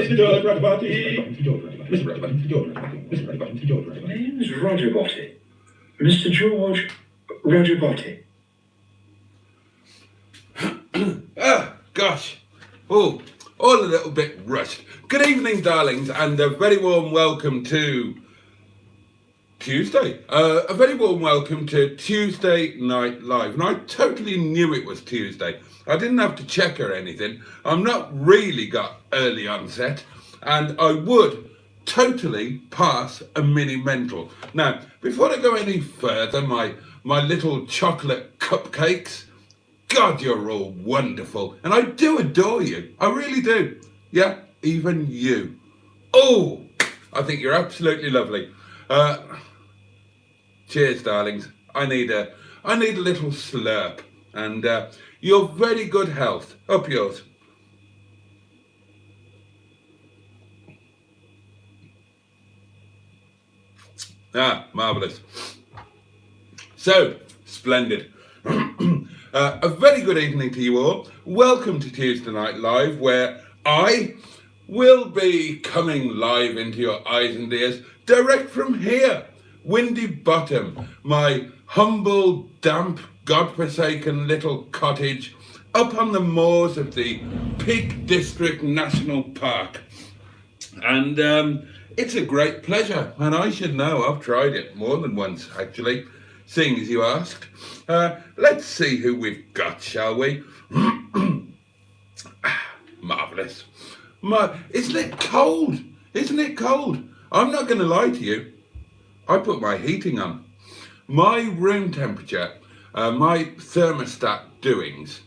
Name's Roger Boaty. Mr. George Roger Boaty. Gosh. Oh, all a little bit rushed. Good evening, darlings, and a very warm welcome to Tuesday. A very warm welcome to Tuesday Night Live. And I totally knew it was Tuesday. I didn't have to check or anything. I'm not really got early onset, and I would totally pass a mini mental. Now, before I go any further, my little chocolate cupcakes, God, you're all wonderful. And I do adore you. I really do. Yeah, even you. Oh, I think you're absolutely lovely. Cheers, darlings. I need a little slurp. And your very good health. Up yours. Ah, marvellous. So, splendid. A very good evening to you all. Welcome to Tuesday Night Live, where I will be coming live into your eyes and ears direct from here, Windy Bottom, my humble, damp, godforsaken little cottage up on the moors of the Peak District National Park. And it's a great pleasure, and I should know. I've tried it more than once, actually, seeing as you asked. Let's see who we've got, shall we? Marvellous. Isn't it cold? Isn't it cold? I'm not going to lie to you. I put my heating on. My room temperature, my thermostat doings,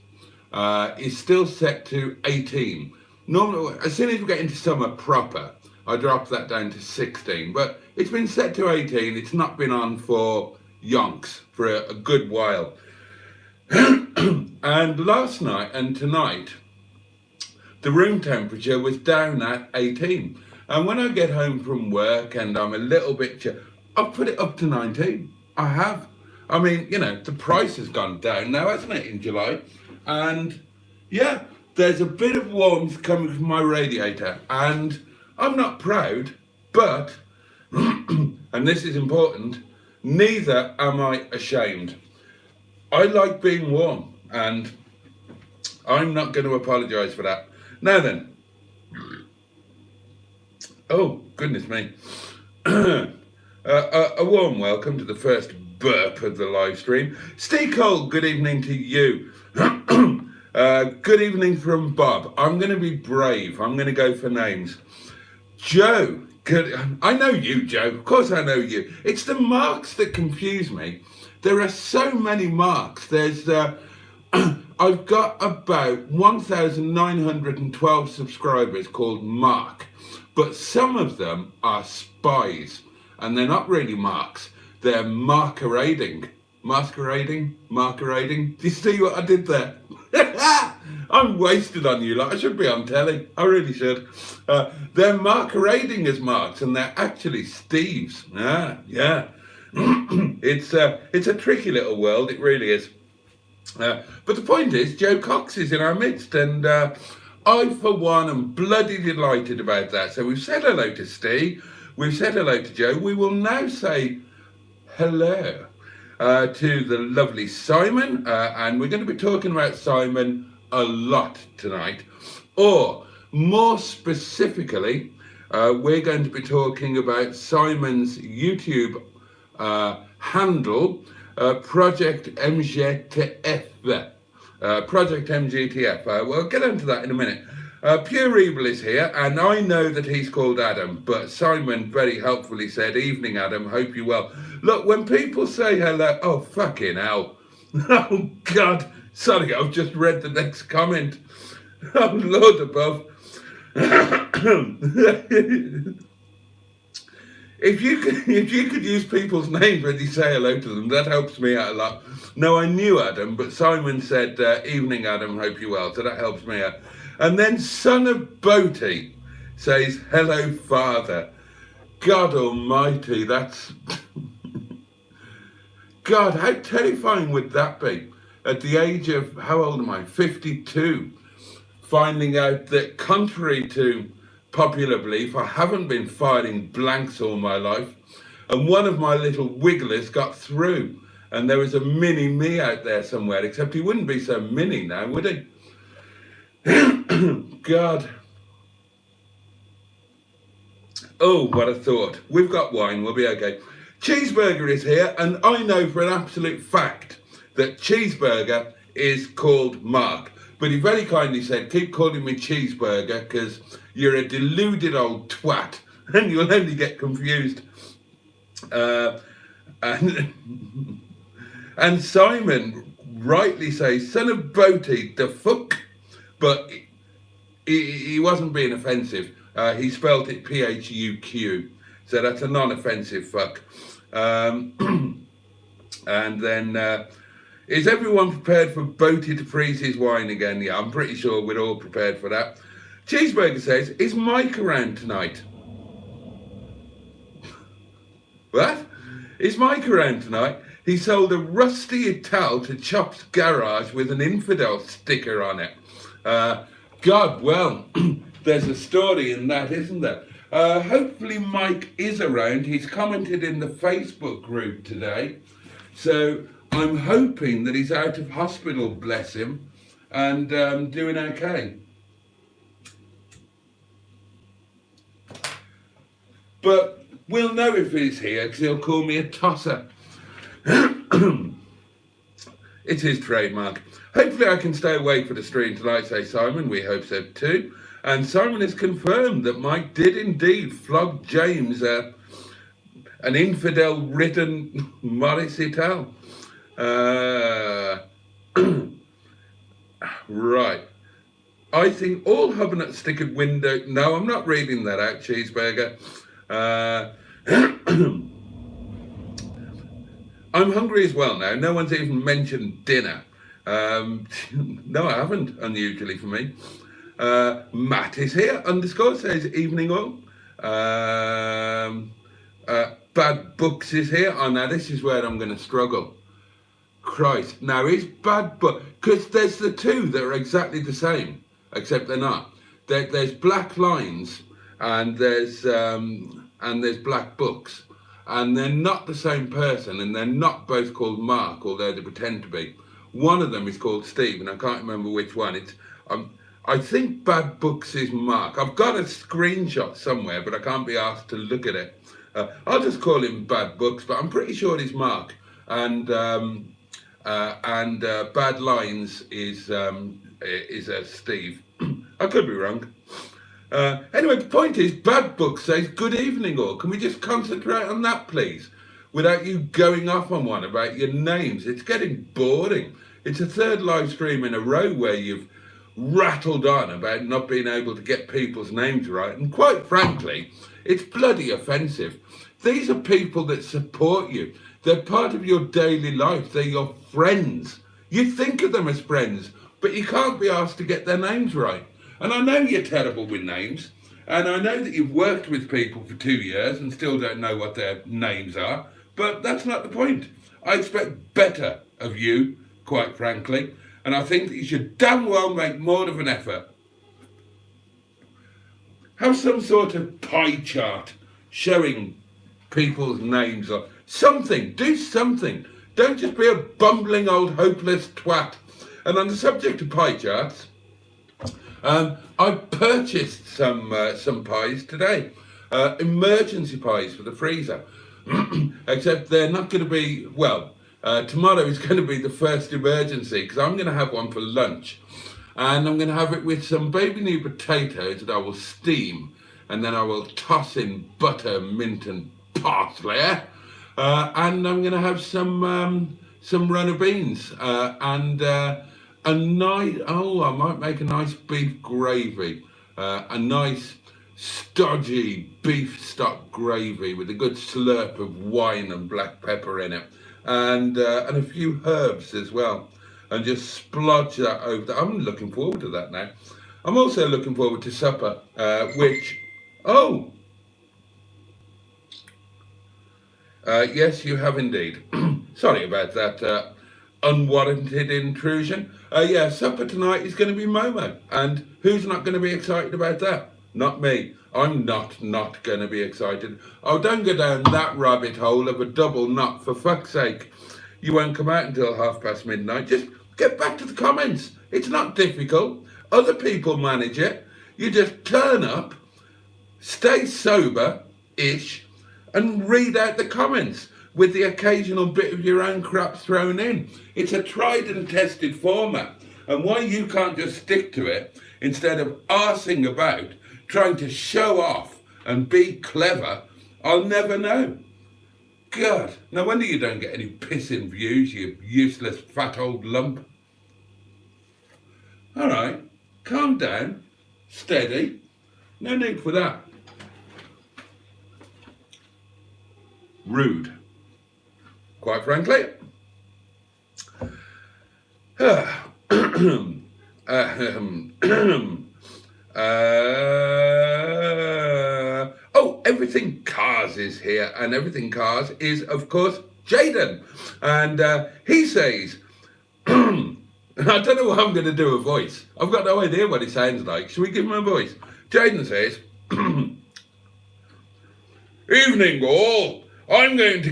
is still set to 18. Normally, as soon as we get into summer proper, I drop that down to 16. But it's been set to 18. It's not been on for yonks for a good while. And last night and tonight, the room temperature was down at 18. And when I get home from work and I'm a little bit I've put it up to 19. I have. I mean, you know, the price has gone down now, hasn't it, in July? And yeah, there's a bit of warmth coming from my radiator. And I'm not proud, but, and this is important, neither am I ashamed. I like being warm, and I'm not going to apologise for that. Now then, oh, goodness me. A warm welcome to the first burp of the live stream. Steve Cole, good evening to you. Good evening from Bob. I'm going to be brave. I'm going to go for names. Joe, good. I know you, Joe. Of course I know you. It's the marks that confuse me. There are so many marks. There's, I've got about 1,912 subscribers called Mark, but some of them are spies, and they're not really marks. They're masquerading. Masquerading? Do you see what I did there? I'm wasted on you, like I should be on telly. I really should. They're masquerading as marks, and they're actually Steves. Yeah. It's a tricky little world, it really is. But the point is, Joe Cox is in our midst, and I, for one, am bloody delighted about that. So we've said hello to Steve, we've said hello to Joe. We will now say hello to the lovely Simon, and we're going to be talking about Simon a lot tonight. Or, more specifically, we're going to be talking about Simon's YouTube handle, Project MGTF. Project MGTF. We'll get into that in a minute. Pure Evil is here, and I know that he's called Adam, but Simon very helpfully said, "Evening, Adam, hope you're well." Look, when people say hello, oh, fucking hell. Oh, God. Sorry, I've just read the next comment. Oh, Lord above. If you could use people's names when you say hello to them, that helps me out a lot. No, I knew Adam, but Simon said, "Evening, Adam, hope you're well," so that helps me out. And then Son of Boaty says, "Hello, Father." God almighty, that's... God, how terrifying would that be? At the age of, how old am I? 52. Finding out that contrary to popular belief, I haven't been firing blanks all my life, and one of my little wigglers got through, and there was a mini me out there somewhere, except he wouldn't be so mini now, would he? God. Oh, what a thought. We've got wine, we'll be okay. Cheeseburger is here, and I know for an absolute fact that Cheeseburger is called Mark. But he very kindly said, keep calling me Cheeseburger because you're a deluded old twat and you'll only get confused. And Simon rightly says, son of Boaty, the fuck. But he wasn't being offensive. He spelt it P-H-U-Q. So that's a non-offensive fuck. And then... is everyone prepared for Boaty to freeze his wine again? Yeah, I'm pretty sure we're all prepared for that. Cheeseburger says, is Mike around tonight? What? Is Mike around tonight? He sold a rusty Ital to Chop's garage with an infidel sticker on it. God, well, there's a story in that, isn't there? Hopefully Mike is around. He's commented in the Facebook group today. So... I'm hoping that he's out of hospital, bless him, and doing okay. But we'll know if he's here because he'll call me a tosser. It's his trademark. Hopefully I can stay awake for the stream tonight, say Simon. We hope so too. And Simon has confirmed that Mike did indeed flog James an infidel-ridden Morris Ital. Right. I think all Hubnut stickered window. No, I'm not reading that out, Cheeseburger. I'm hungry as well now. No one's even mentioned dinner. No, I haven't, unusually for me. Matt is here, underscore, says evening all. Bad Books is here. Oh, now this is where I'm going to struggle. Christ. Now, is Bad Book... Because there's the two that are exactly the same, except they're not. There's Black Lines and there's Black Books. And they're not the same person, and they're not both called Mark, although they pretend to be. One of them is called Steve, and I can't remember which one. It's I think Bad Books is Mark. I've got a screenshot somewhere, but I can't be asked to look at it. I'll just call him Bad Books, but I'm pretty sure it's Mark. And Bad Lines is Steve. I could be wrong. Anyway, the point is, Bad Book says, good evening all. Can we just concentrate on that, please? Without you going off on one about your names. It's getting boring. It's a third live stream in a row where you've rattled on about not being able to get people's names right. And quite frankly, it's bloody offensive. These are people that support you. They're part of your daily life. They're your friends. You think of them as friends, but you can't be asked to get their names right. And I know you're terrible with names, and I know that you've worked with people for 2 years and still don't know what their names are, but that's not the point. I expect better of you, quite frankly, and I think that you should damn well make more of an effort. Have some sort of pie chart showing people's names or something. Do something. Don't just be a bumbling old hopeless twat. And on the subject of pie charts, I purchased some pies today, emergency pies for the freezer, except they're not going to be, well, tomorrow is going to be the first emergency because I'm going to have one for lunch, and I'm going to have it with some baby new potatoes that I will steam, and then I will toss in butter, mint and parsley, and I'm going to have some runner beans, and a nice, I might make a nice beef gravy, a nice stodgy beef stock gravy with a good slurp of wine and black pepper in it, and a few herbs as well, and just splodge that over. I'm looking forward to that now. I'm also looking forward to supper, which, yes, you have indeed. Sorry about that unwarranted intrusion. Yeah, supper tonight is going to be Momo, and who's not going to be excited about that? Not me. I'm not going to be excited. Oh, don't go down that rabbit hole of a double knot, for fuck's sake. You won't come out until midnight. Just get back to the comments. It's not difficult. Other people manage it. You just turn up, stay sober-ish, and read out the comments with the occasional bit of your own crap thrown in. It's a tried and tested format. And why you can't just stick to it instead of arsing about, trying to show off and be clever, I'll never know. God, no wonder you don't get any pissing views, you useless fat old lump. All right, calm down, steady, no need for that. Rude, quite frankly. Oh, Everything Cars is here, and Everything Cars is, of course, Jaden. And he says, I don't know what I'm going to do a voice. I've got no idea what it sounds like. Should we give him a voice? Jaden says, evening all, I'm going to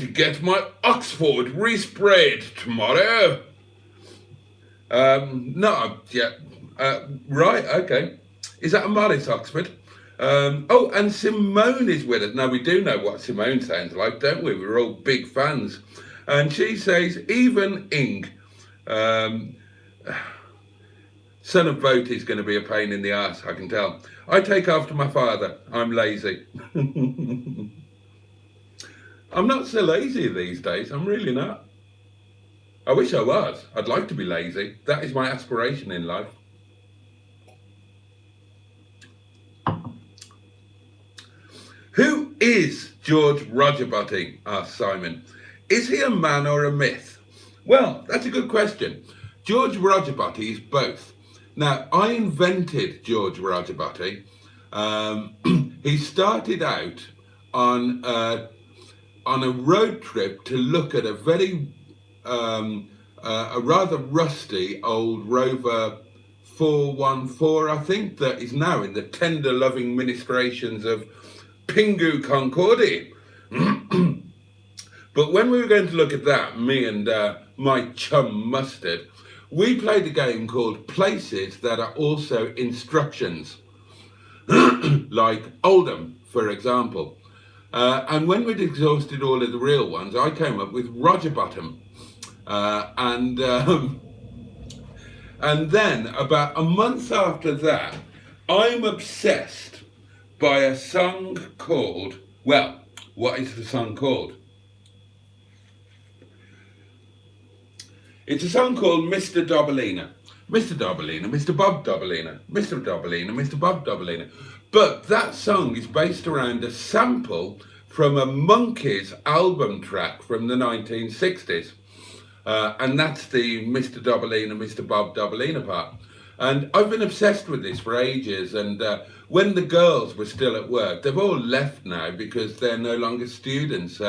get my Oxford resprayed tomorrow. No, yeah, right, okay. Is that a Morris Oxford? Oh, and Simone is with us. Now, we do know what Simone sounds like, don't we? We're all big fans. And she says, even Ing, son of Boaty is going to be a pain in the ass, I can tell. I take after my father. I'm lazy. I'm not so lazy these days. I'm really not. I wish I was. I'd like to be lazy. That is my aspiration in life. Who is George Roger Boaty? Asked Simon. Is he a man or a myth? Well, that's a good question. George Roger Boaty is both. Now, I invented George Roger Boaty. He started out on a road trip to look at a very, a rather rusty old Rover 414, I think, that is now in the tender loving ministrations of Pingu Concordi. But when we were going to look at that, me and my chum Mustard, we played a game called Places that are also instructions, like Oldham, for example. And when we'd exhausted all of the real ones, I came up with Roger Bottom. And then about a month after that, I'm obsessed by a song called, well, what is the song called? It's a song called Mr. Dobelina. Mr. Dobelina, Mr. Bob Dobelina, Mr. Dobelina, Mr. Bob Dobelina. But that song is based around a sample from a Monkees album track from the 1960s. And that's the Mr. Dobelina, Mr. Bob Dobelina part. And I've been obsessed with this for ages. And when the girls were still at work, they've all left now because they're no longer students.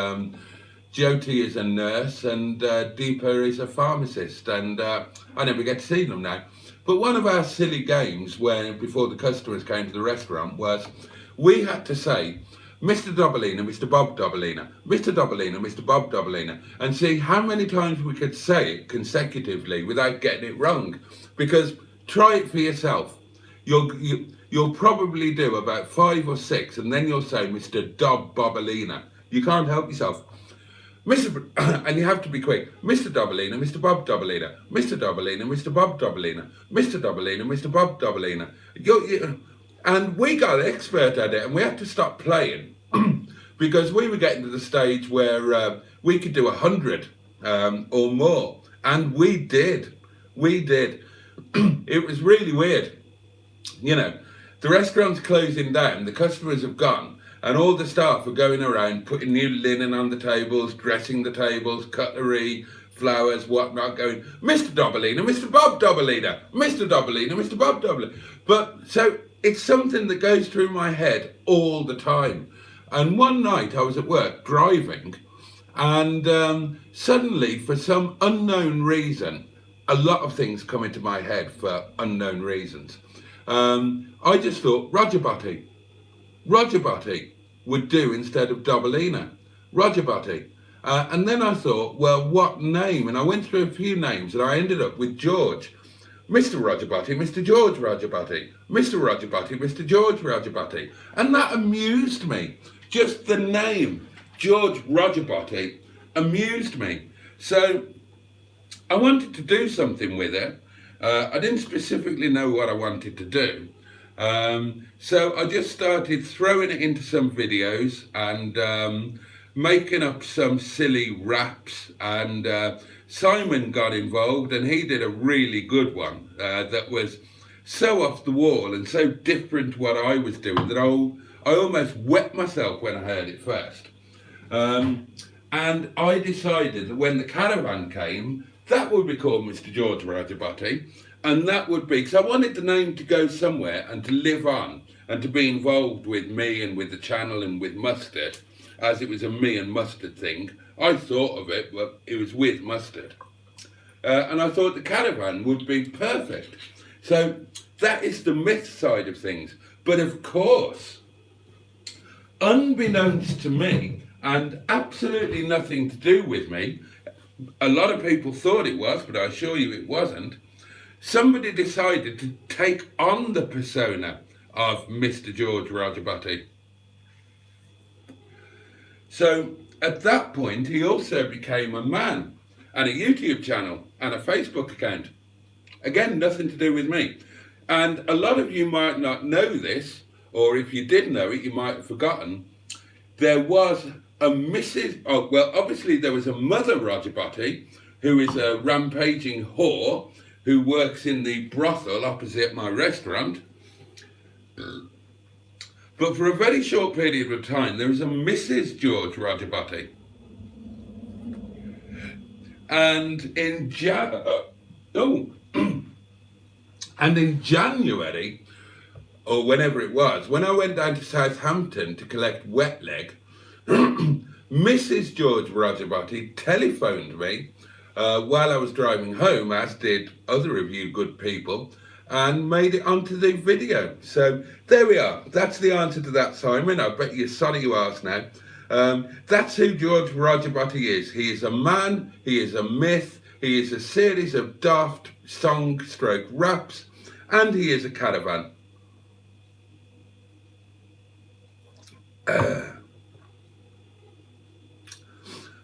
Jyoti is a nurse and Deepa is a pharmacist, and I never get to see them now. But one of our silly games before the customers came to the restaurant was we had to say, Mr. Dobelina, Mr. Bob Dobelina, Mr. Dobelina, Mr. Bob Dobelina, and see how many times we could say it consecutively without getting it wrong. Because try it for yourself. You'll probably do about 5 or 6, and then you'll say Mr. Dob Bobelina. You can't help yourself. And you have to be quick. Mr. Dobelina, Mr. Bob Dobelina, Mr. Dobelina, Mr. Bob Dobelina, Mr. Dobelina, Mr. Bob Dobelina. And we got expert at it, and we had to stop playing because we were getting to the stage where we could do 100 or more, and we did. It was really weird. You know, the restaurant's closing down, the customers have gone. And all the staff are going around, putting new linen on the tables, dressing the tables, cutlery, flowers, whatnot, going, Mr. Dobelina, Mr. Bob Dobelina, Mr. Dobelina, Mr. Bob Dobelina. But so it's something that goes through my head all the time. And one night I was at work driving, and suddenly, for some unknown reason, a lot of things come into my head for unknown reasons. I just thought Roger Boaty would do instead of Dobalina. Roger Boaty. And then I thought, well, what name? And I went through a few names and I ended up with George. Mr. Roger Boaty, Mr. George Roger Boaty, Mr. Roger Boaty, Mr. George Roger Boaty. And that amused me. Just the name, George Roger Boaty, amused me. So I wanted to do something with it. I didn't specifically know what I wanted to do. So I just started throwing it into some videos and making up some silly raps, and Simon got involved and he did a really good one that was so off the wall and so different to what I was doing that I almost wet myself when I heard it first. And I decided that when the caravan came, that would be called Mr. George Roger Boaty, and that would be, because I wanted the name to go somewhere and to live on and to be involved with me and with the channel and with Mustard, as it was a me and Mustard thing. I thought of it, but it was with Mustard. And I thought the caravan would be perfect. So that is the myth side of things. But of course, unbeknownst to me, and absolutely nothing to do with me, a lot of people thought it was, but I assure you it wasn't, somebody decided to take on the persona of Mr. George Roger Boaty. So at that point, he also became a man and a YouTube channel and a Facebook account. Again, nothing to do with me. And a lot of you might not know this, or if you did know it, you might have forgotten. There was a Mrs. Oh, well, obviously there was a Mother Roger Boaty, who is a rampaging whore who works in the brothel opposite my restaurant. But for a very short period of time, there was a Mrs. George Roger Boaty. And in January, or whenever it was, when I went down to Southampton to collect Wetleg, Mrs. George Roger Boaty telephoned me while I was driving home, as did other of you good people, and made it onto the video. So there we are. That's the answer to that, Simon. I bet you're sorry you asked now. That's who George Roger Boaty is. He is a man, he is a myth, he is a series of daft song stroke raps, and he is a caravan.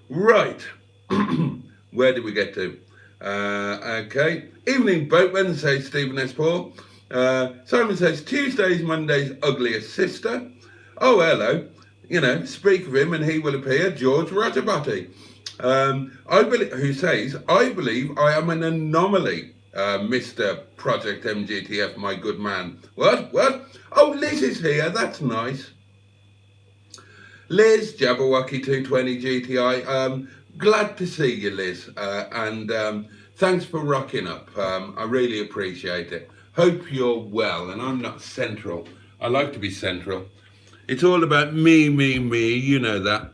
Right. Where did we get to? Okay. Evening, boatman, says Stephen S. Paul. Simon says, Tuesday's Monday's ugliest sister. Oh, hello. You know, speak of him and he will appear. George Roger Boaty. Who says, I believe I am an anomaly, Mr. Project MGTF, my good man. What? Oh, Liz is here. That's nice. Liz, Jabberwocky 220 GTI. Glad to see you, Liz. And thanks for rocking up. I really appreciate it. Hope you're well. And I'm not central. I like to be central. It's all about me, you know that.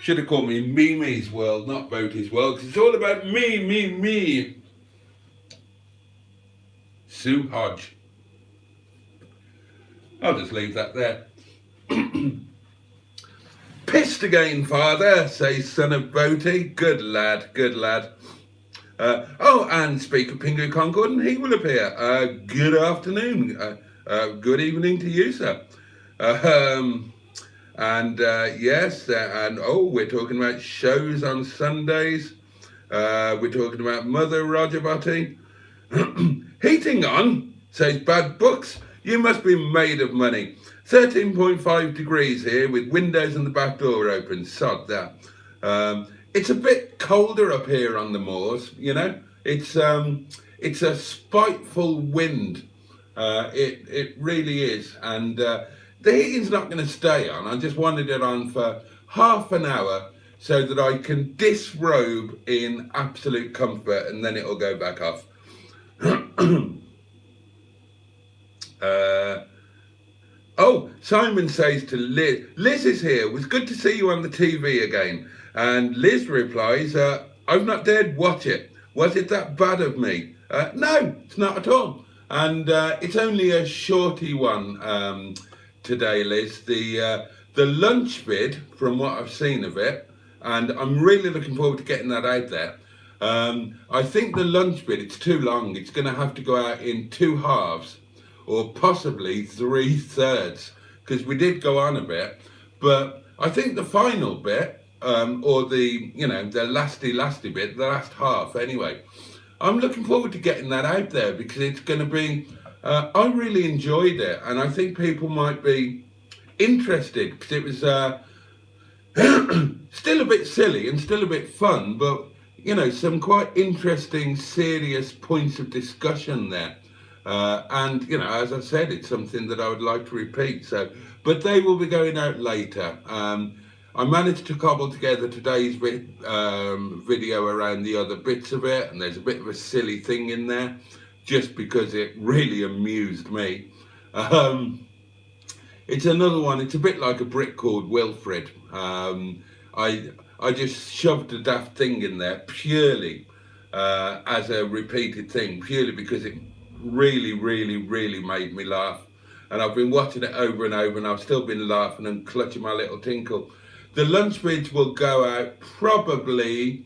Should have called me Mimi's World, not Boaty's World, because it's all about me. Sue Hodge. I'll just leave that there. Pissed again, father, says son of Boaty. Good lad. And speak of Pingu Concord, and he will appear. Good afternoon. Good evening to you, sir. Yes, we're talking about shows on Sundays. We're talking about Mother Roger Boaty. Heating on, says Bad Books. You must be made of money. 13.5 degrees here with windows and the back door open. Sod that. It's a bit colder up here on the moors, you know. It's a spiteful wind. It really is. And the heating's not going to stay on. I just wanted it on for half an hour so that I can disrobe in absolute comfort, and then it'll go back off. Simon says to Liz, Liz is here. It was good to see you on the TV again. And Liz replies, I've not dared watch it. Was it that bad of me? No, it's not at all. And it's only a shorty one today, Liz. The lunch bid, from what I've seen of it, and I'm really looking forward to getting that out there. I think the lunch bit, it's too long. It's going to have to go out in 2 halves or possibly 3/3, because we did go on a bit. But I think the final bit, or the, you know, the lasty bit, the last half anyway, I'm looking forward to getting that out there, because it's going to be, I really enjoyed it, and I think people might be interested, because it was still a bit silly and still a bit fun, but you know, some quite interesting, serious points of discussion there. And, you know, as I said, it's something that I would like to repeat. So, but they will be going out later. I managed to cobble together today's video around the other bits of it, and there's a bit of a silly thing in there, just because it really amused me. It's another one. It's a bit like a brick called Wilfred. I just shoved a daft thing in there purely as a repeated thing, purely because it really made me laugh. And I've been watching it over and over, and I've still been laughing and clutching my little tinkle. The lunch bids will go out probably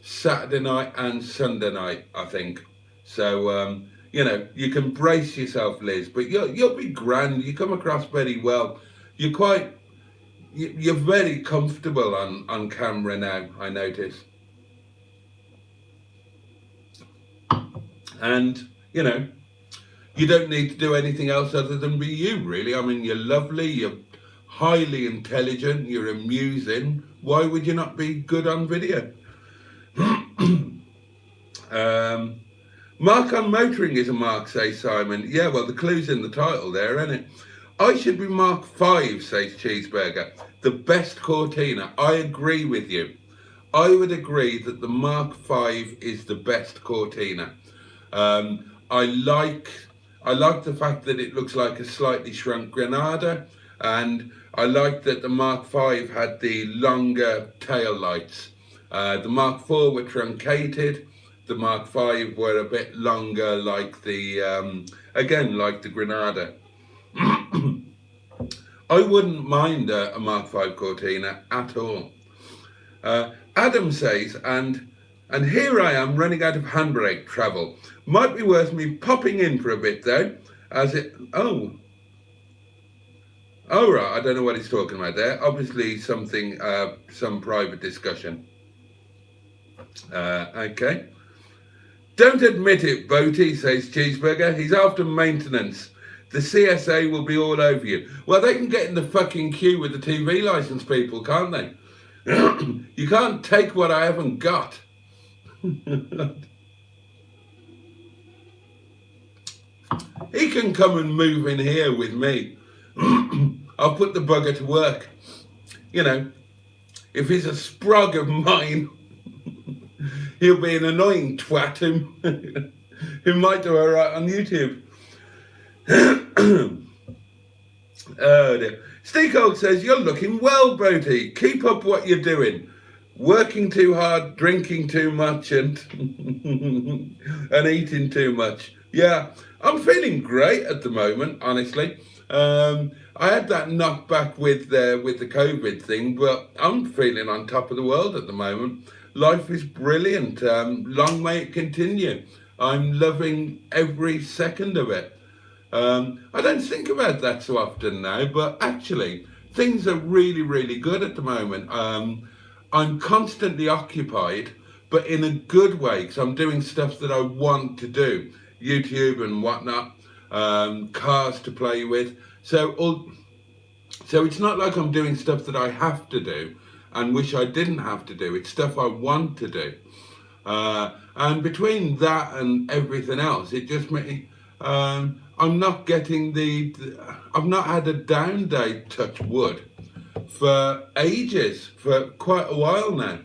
Saturday night and Sunday night, I think. So, you know, you can brace yourself, Liz, but you'll be grand. You come across very well. You're very comfortable on camera now, I notice. And, you know, you don't need to do anything else other than be you, really. I mean, you're lovely, you're highly intelligent, you're amusing. Why would you not be good on video? Mark on motoring is a mark, says Simon. Yeah, well, the clue's in the title there, isn't it? I should be Mark 5, says Cheeseburger. The best Cortina. I agree with you. I would agree that the Mark 5 is the best Cortina. I like the fact that it looks like a slightly shrunk Granada, and I like that the Mark 5 had the longer tail lights. The Mark 4 were truncated. The Mark 5 were a bit longer, like the again, like the Granada. I wouldn't mind a Mark 5 Cortina at all. Adam says, and here I am running out of handbrake travel. Might be worth me popping in for a bit though, as it, oh right, I don't know what he's talking about there. Obviously something, some private discussion. Okay. Don't admit it, Boaty, says Cheeseburger. He's after maintenance. The CSA will be all over you. Well, they can get in the fucking queue with the TV licence people, can't they? You can't take what I haven't got. He can come and move in here with me. I'll put the bugger to work. You know, if he's a sprog of mine, he'll be an annoying twat who might do all right on YouTube. Oh dear. Stigbürt says, you're looking well, Boaty. Keep up what you're doing. Working too hard, drinking too much, and and eating too much. Yeah, I'm feeling great at the moment, honestly. I had that knockback with the COVID thing, but I'm feeling on top of the world at the moment. Life is brilliant. Long may it continue. I'm loving every second of it. I don't think about that so often now, but actually things are really good at the moment. I'm constantly occupied, but in a good way, because I'm doing stuff that I want to do, YouTube and whatnot, cars to play with. So it's not like I'm doing stuff that I have to do and wish I didn't have to do. It's stuff I want to do. And between that and everything else, it just makes me, I'm not getting I've not had a down day, touch wood, for ages, for quite a while now.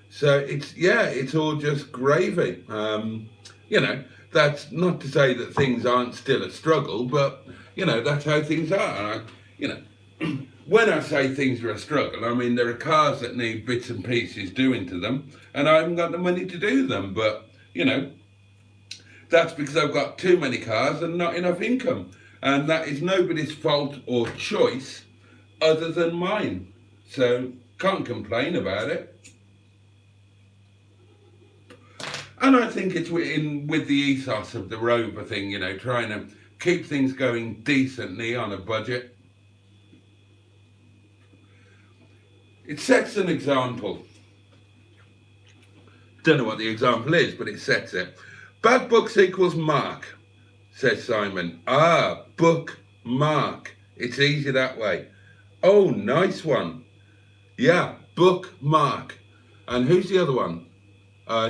So it's all just gravy. You know, that's not to say that things aren't still a struggle, but you know, that's how things are. You know, when I say things are a struggle, I mean, there are cars that need bits and pieces doing to them, and I haven't got the money to do them, but you know, That's because I've got too many cars and not enough income. And that is nobody's fault or choice other than mine. So can't complain about it. And I think it's with the ethos of the Rover thing, you know, trying to keep things going decently on a budget. It sets an example. Don't know what the example is, but it sets it. Bad books equals mark, says Simon. Ah, book mark. It's easy that way. Oh, nice one. Yeah, book mark. And who's the other one?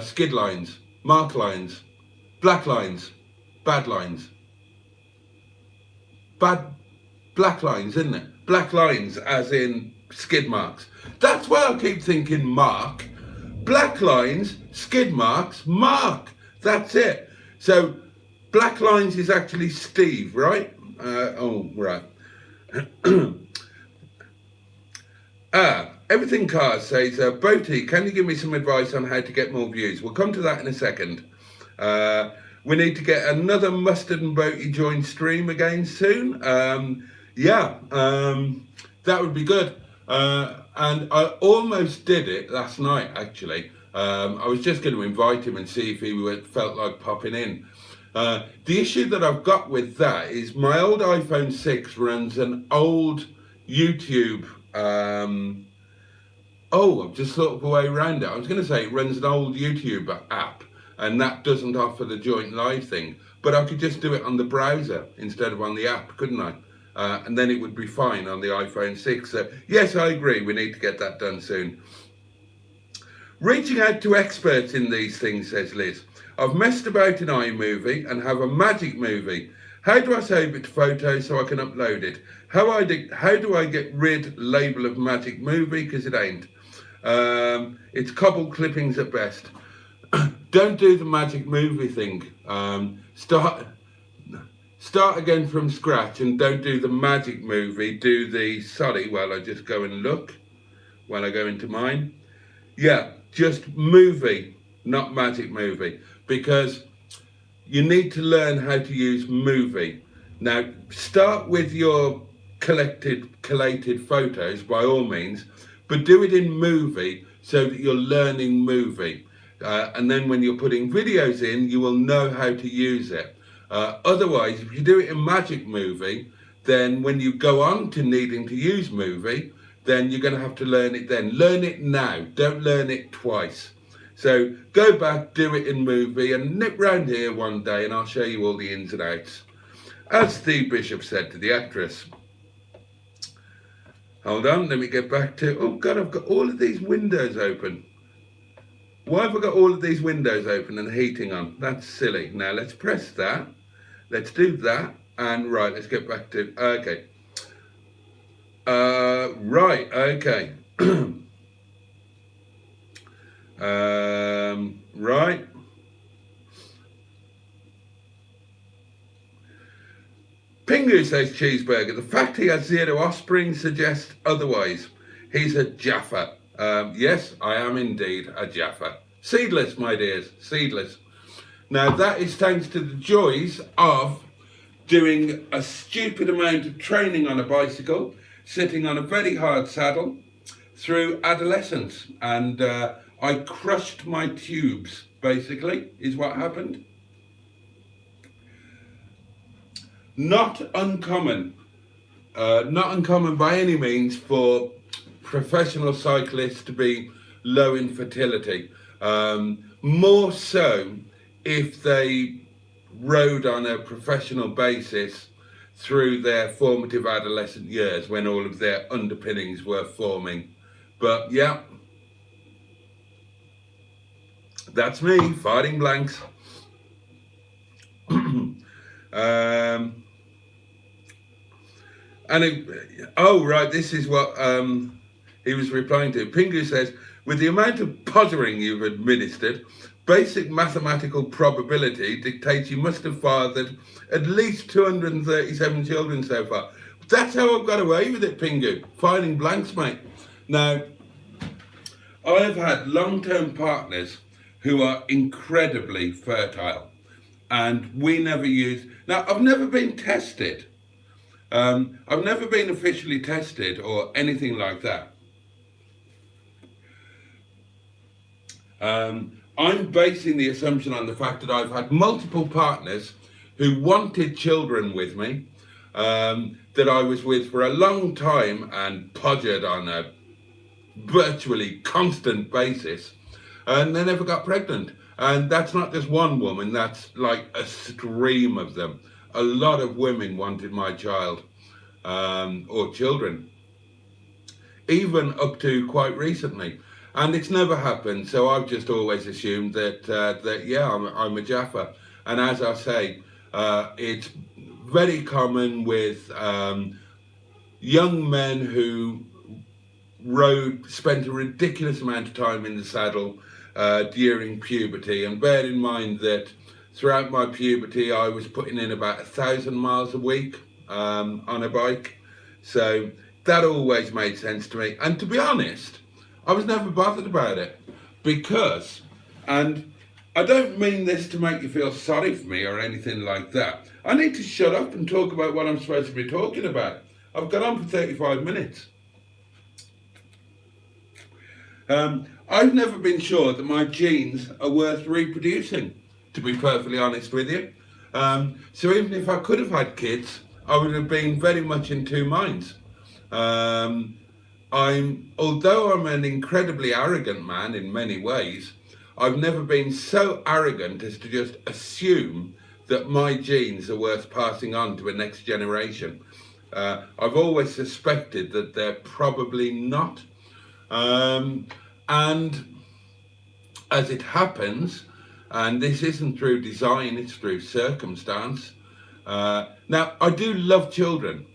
Skid lines, mark lines, black lines, bad lines. Black lines, isn't it? Black lines as in skid marks. That's why I keep thinking mark. Black lines, skid marks, mark. That's it. So black lines is actually Steve, right? Oh, right. Everything Cars says, Boaty, can you give me some advice on how to get more views? We'll come to that in a second. We need to get another Mustard and Boaty joint stream again soon. That would be good. And I almost did it last night, actually. I was just going to invite him and see if he felt like popping in. The issue that I've got with that is my old iPhone 6 runs an old YouTube. I've just thought of a way around it. I was going to say it runs an old YouTube app, and that doesn't offer the joint live thing. But I could just do it on the browser instead of on the app, couldn't I? And then it would be fine on the iPhone 6. So yes, I agree. We need to get that done soon. Reaching out to experts in these things, says Liz. I've messed about in iMovie and have a magic movie. How do I save it to photos so I can upload it? How do I get rid label of magic movie? Because it ain't. It's cobbled clippings at best. Don't do the magic movie thing. Start again from scratch and don't do the magic movie. Do the, while I just go and look, while I go into mine. Yeah, just movie, not magic movie, because you need to learn how to use movie. Now, start with your collated photos by all means, but do it in movie so that you're learning movie. And then when you're putting videos in, you will know how to use it. Otherwise, if you do it in magic movie, then when you go on to needing to use movie, then you're going to have to learn it then. Learn it now, don't learn it twice. So go back, do it in movie and nip round here one day and I'll show you all the ins and outs. As Steve Bishop said to the actress. Hold on, let me get back to, oh God, I've got all of these windows open. Why have I got all of these windows open and heating on? That's silly. Now let's press that. Let's do that. And right, let's get back to, okay. Right, okay. Right. Pingu says cheeseburger. The fact he has 0 offspring suggests otherwise. He's a Jaffa. Yes, I am indeed a Jaffa. Seedless, my dears, seedless. Now that is thanks to the joys of doing a stupid amount of training on a bicycle, sitting on a very hard saddle through adolescence. And I crushed my tubes, basically, is what happened. Not uncommon by any means for professional cyclists to be low in fertility. More so if they rode on a professional basis through their formative adolescent years when all of their underpinnings were forming. But yeah, that's me, fighting blanks. Oh right, this is what he was replying to. Pingu says, with the amount of pottering you've administered, basic mathematical probability dictates you must have fathered at least 237 children so far. That's how I've got away with it, Pingu. Fighting blanks, mate. Now, I have had long-term partners who are incredibly fertile. and we never used. Now, I've never been tested. I've never been officially tested or anything like that. I'm basing the assumption on the fact that I've had multiple partners who wanted children with me, that I was with for a long time and podgered on a virtually constant basis, and they never got pregnant. And that's not just one woman, that's like a stream of them. A lot of women wanted my child, or children, even up to quite recently. And it's never happened, so I've just always assumed that yeah, I'm a Jaffa. And as I say, it's very common with young men who spent a ridiculous amount of time in the saddle during puberty. And bear in mind that throughout my puberty, I was putting in about 1,000 miles a week on a bike. So that always made sense to me. And to be honest, I was never bothered about it because, and I don't mean this to make you feel sorry for me or anything like that. I need to shut up and talk about what I'm supposed to be talking about. I've got on for 35 minutes. I've never been sure that my genes are worth reproducing, to be perfectly honest with you. So even if I could have had kids, I would have been very much in two minds. Although I'm an incredibly arrogant man in many ways, I've never been so arrogant as to just assume that my genes are worth passing on to a next generation. I've always suspected that they're probably not. And as it happens, and this isn't through design, it's through circumstance. Now, I do love children.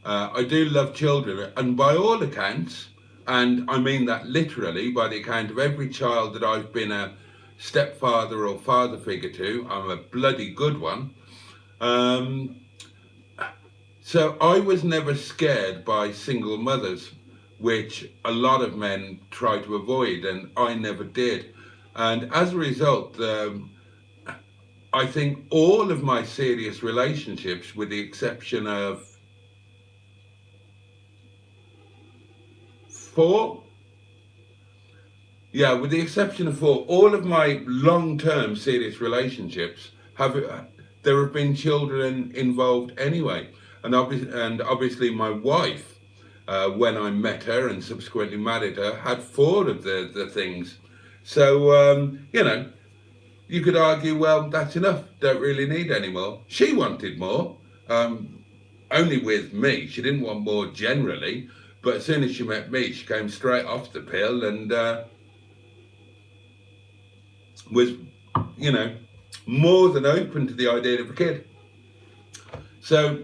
I do love children, and by all accounts, and I mean that literally, by the account of every child that I've been a stepfather or father figure to, I'm a bloody good one. So I was never scared by single mothers, which a lot of men try to avoid, and I never did. And as a result, I think all of my serious relationships, with the exception of 4, yeah, with the exception of 4, all of my long-term serious relationships there have been children involved anyway. And obviously my wife, when I met her and subsequently married her, had 4 of the things. So, you know, you could argue, well, that's enough, don't really need any more. She wanted more, only with me. She didn't want more generally, but as soon as she met me, she came straight off the pill and was, you know, more than open to the idea of a kid. So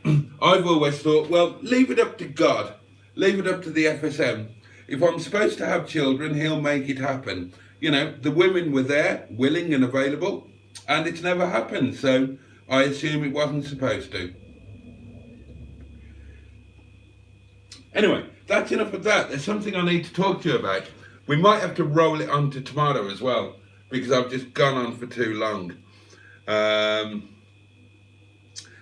I've always thought, well, leave it up to God, leave it up to the FSM. If I'm supposed to have children, he'll make it happen. You know, the women were there, willing and available, and it's never happened. So I assume it wasn't supposed to. Anyway, that's enough of that. There's something I need to talk to you about. We might have to roll it on to tomorrow as well, because I've just gone on for too long.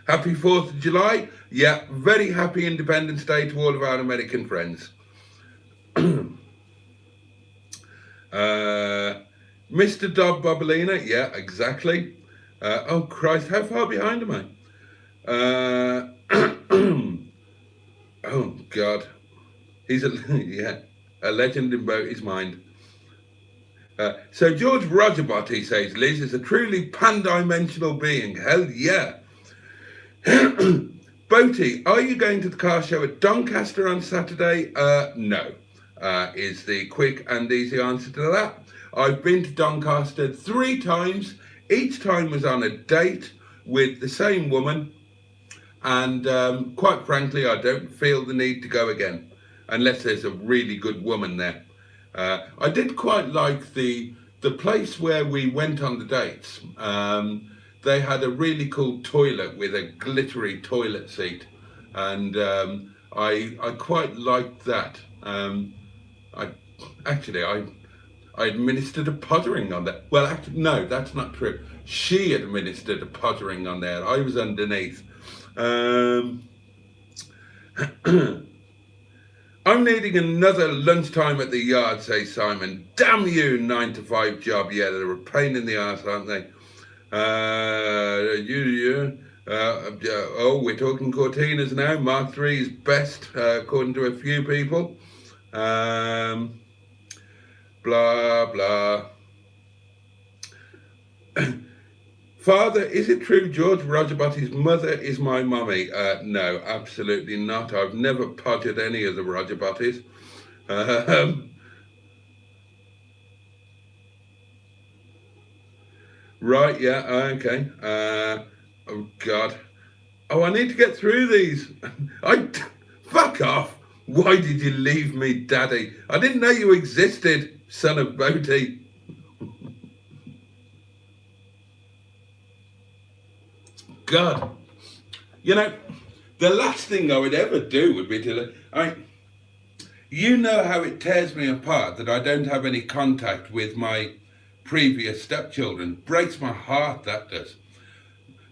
Happy 4th of July. Yeah, very happy Independence Day to all of our American friends. Mr. Dob Bobolina, yeah, exactly. Oh Christ, how far behind am I? Oh God, he's a legend in Boaty's mind. So George Roger Boaty says, Liz is a truly pan-dimensional being. Hell yeah. Boaty, are you going to the car show at Doncaster on Saturday? No, is the quick and easy answer to that. I've been to Doncaster 3 times. Each time was on a date with the same woman. And quite frankly, I don't feel the need to go again, unless there's a really good woman there. I did quite like the place where we went on the dates. They had a really cool toilet with a glittery toilet seat, and I quite liked that. I I administered a pottering on there. Well, actually, no, that's not true. She administered a pottering on there. I was underneath. I'm needing another lunchtime at the yard, says Simon. Damn you, 9 to 5 job. Yeah, they're a pain in the arse, aren't they? We're talking Cortinas now. Mark 3 is best, according to a few people. Blah, blah. Father, is it true George Roger Botty's mother is my mummy? No, absolutely not. I've never podgered any of the Roger Bottys. Right, yeah, okay. Oh, God. Oh, I need to get through these. Fuck off. Why did you leave me, Daddy? I didn't know you existed, son of Boaty. God, you know, the last thing I would ever do would be to, you know how it tears me apart that I don't have any contact with my previous stepchildren. Breaks my heart, that does.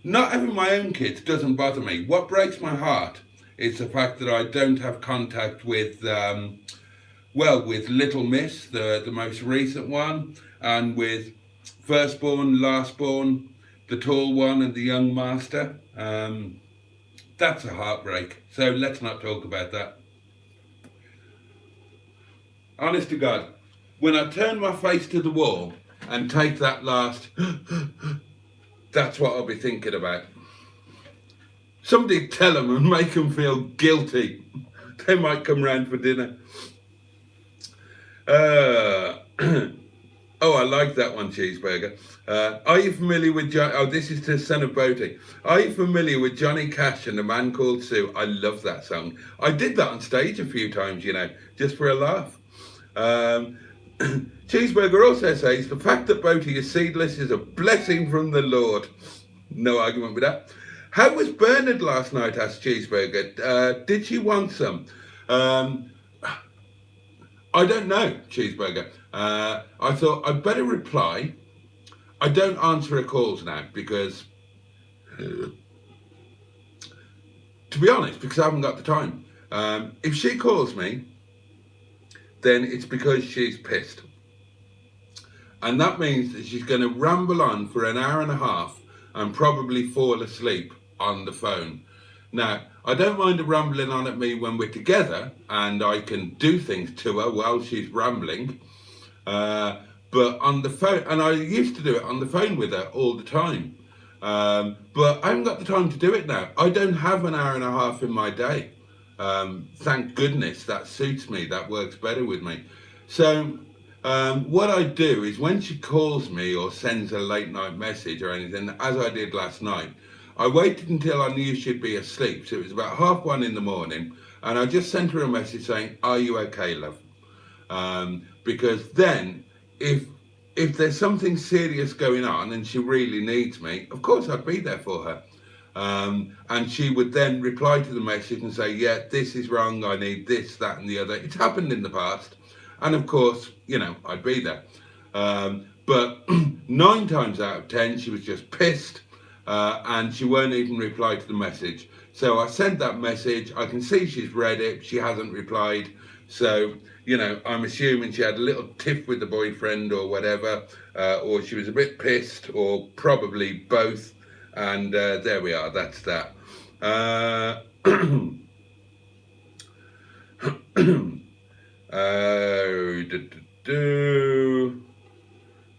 Not having my own kids doesn't bother me. What breaks my heart is the fact that I don't have contact with, with Little Miss, the most recent one, and with firstborn, lastborn, the tall one and the young master. That's a heartbreak. So let's not talk about that. Honest to God, when I turn my face to the wall and take that last, that's what I'll be thinking about. Somebody tell them and make them feel guilty. They might come round for dinner. Oh, I like that one, Cheeseburger. Are you familiar with this is to Son of Boaty. Are you familiar with Johnny Cash and A Man Called Sue? I love that song. I did that on stage a few times, you know, just for a laugh. Cheeseburger also says, the fact that Boaty is seedless is a blessing from the Lord. No argument with that. How was Bernard last night, asked Cheeseburger. Did she want some? I don't know, Cheeseburger. I thought I'd better reply. I don't answer her calls now because, to be honest, because I haven't got the time. If she calls me, then it's because she's pissed. And that means that she's going to ramble on for an hour and a half and probably fall asleep on the phone. Now, I don't mind her rambling on at me when we're together and I can do things to her while she's rambling. But on the phone, and I used to do it on the phone with her all the time. But I haven't got the time to do it now. I don't have an hour and a half in my day. Thank goodness, that suits me. That works better with me. So what I do is when she calls me or sends a late night message or anything, as I did last night, I waited until I knew she'd be asleep. So it was about 1:30 in the morning. And I just sent her a message saying, are you okay, love? Because then if there's something serious going on and she really needs me, of course I'd be there for her. And she would then reply to the message and say, yeah, this is wrong, I need this, that and the other. It's happened in the past. And of course, you know, I'd be there. But 9 times out of 10, she was just pissed and she won't even reply to the message. So I sent that message. I can see she's read it. She hasn't replied. So, you know, I'm assuming she had a little tiff with the boyfriend or whatever, or she was a bit pissed, or probably both. And there we are, that's that.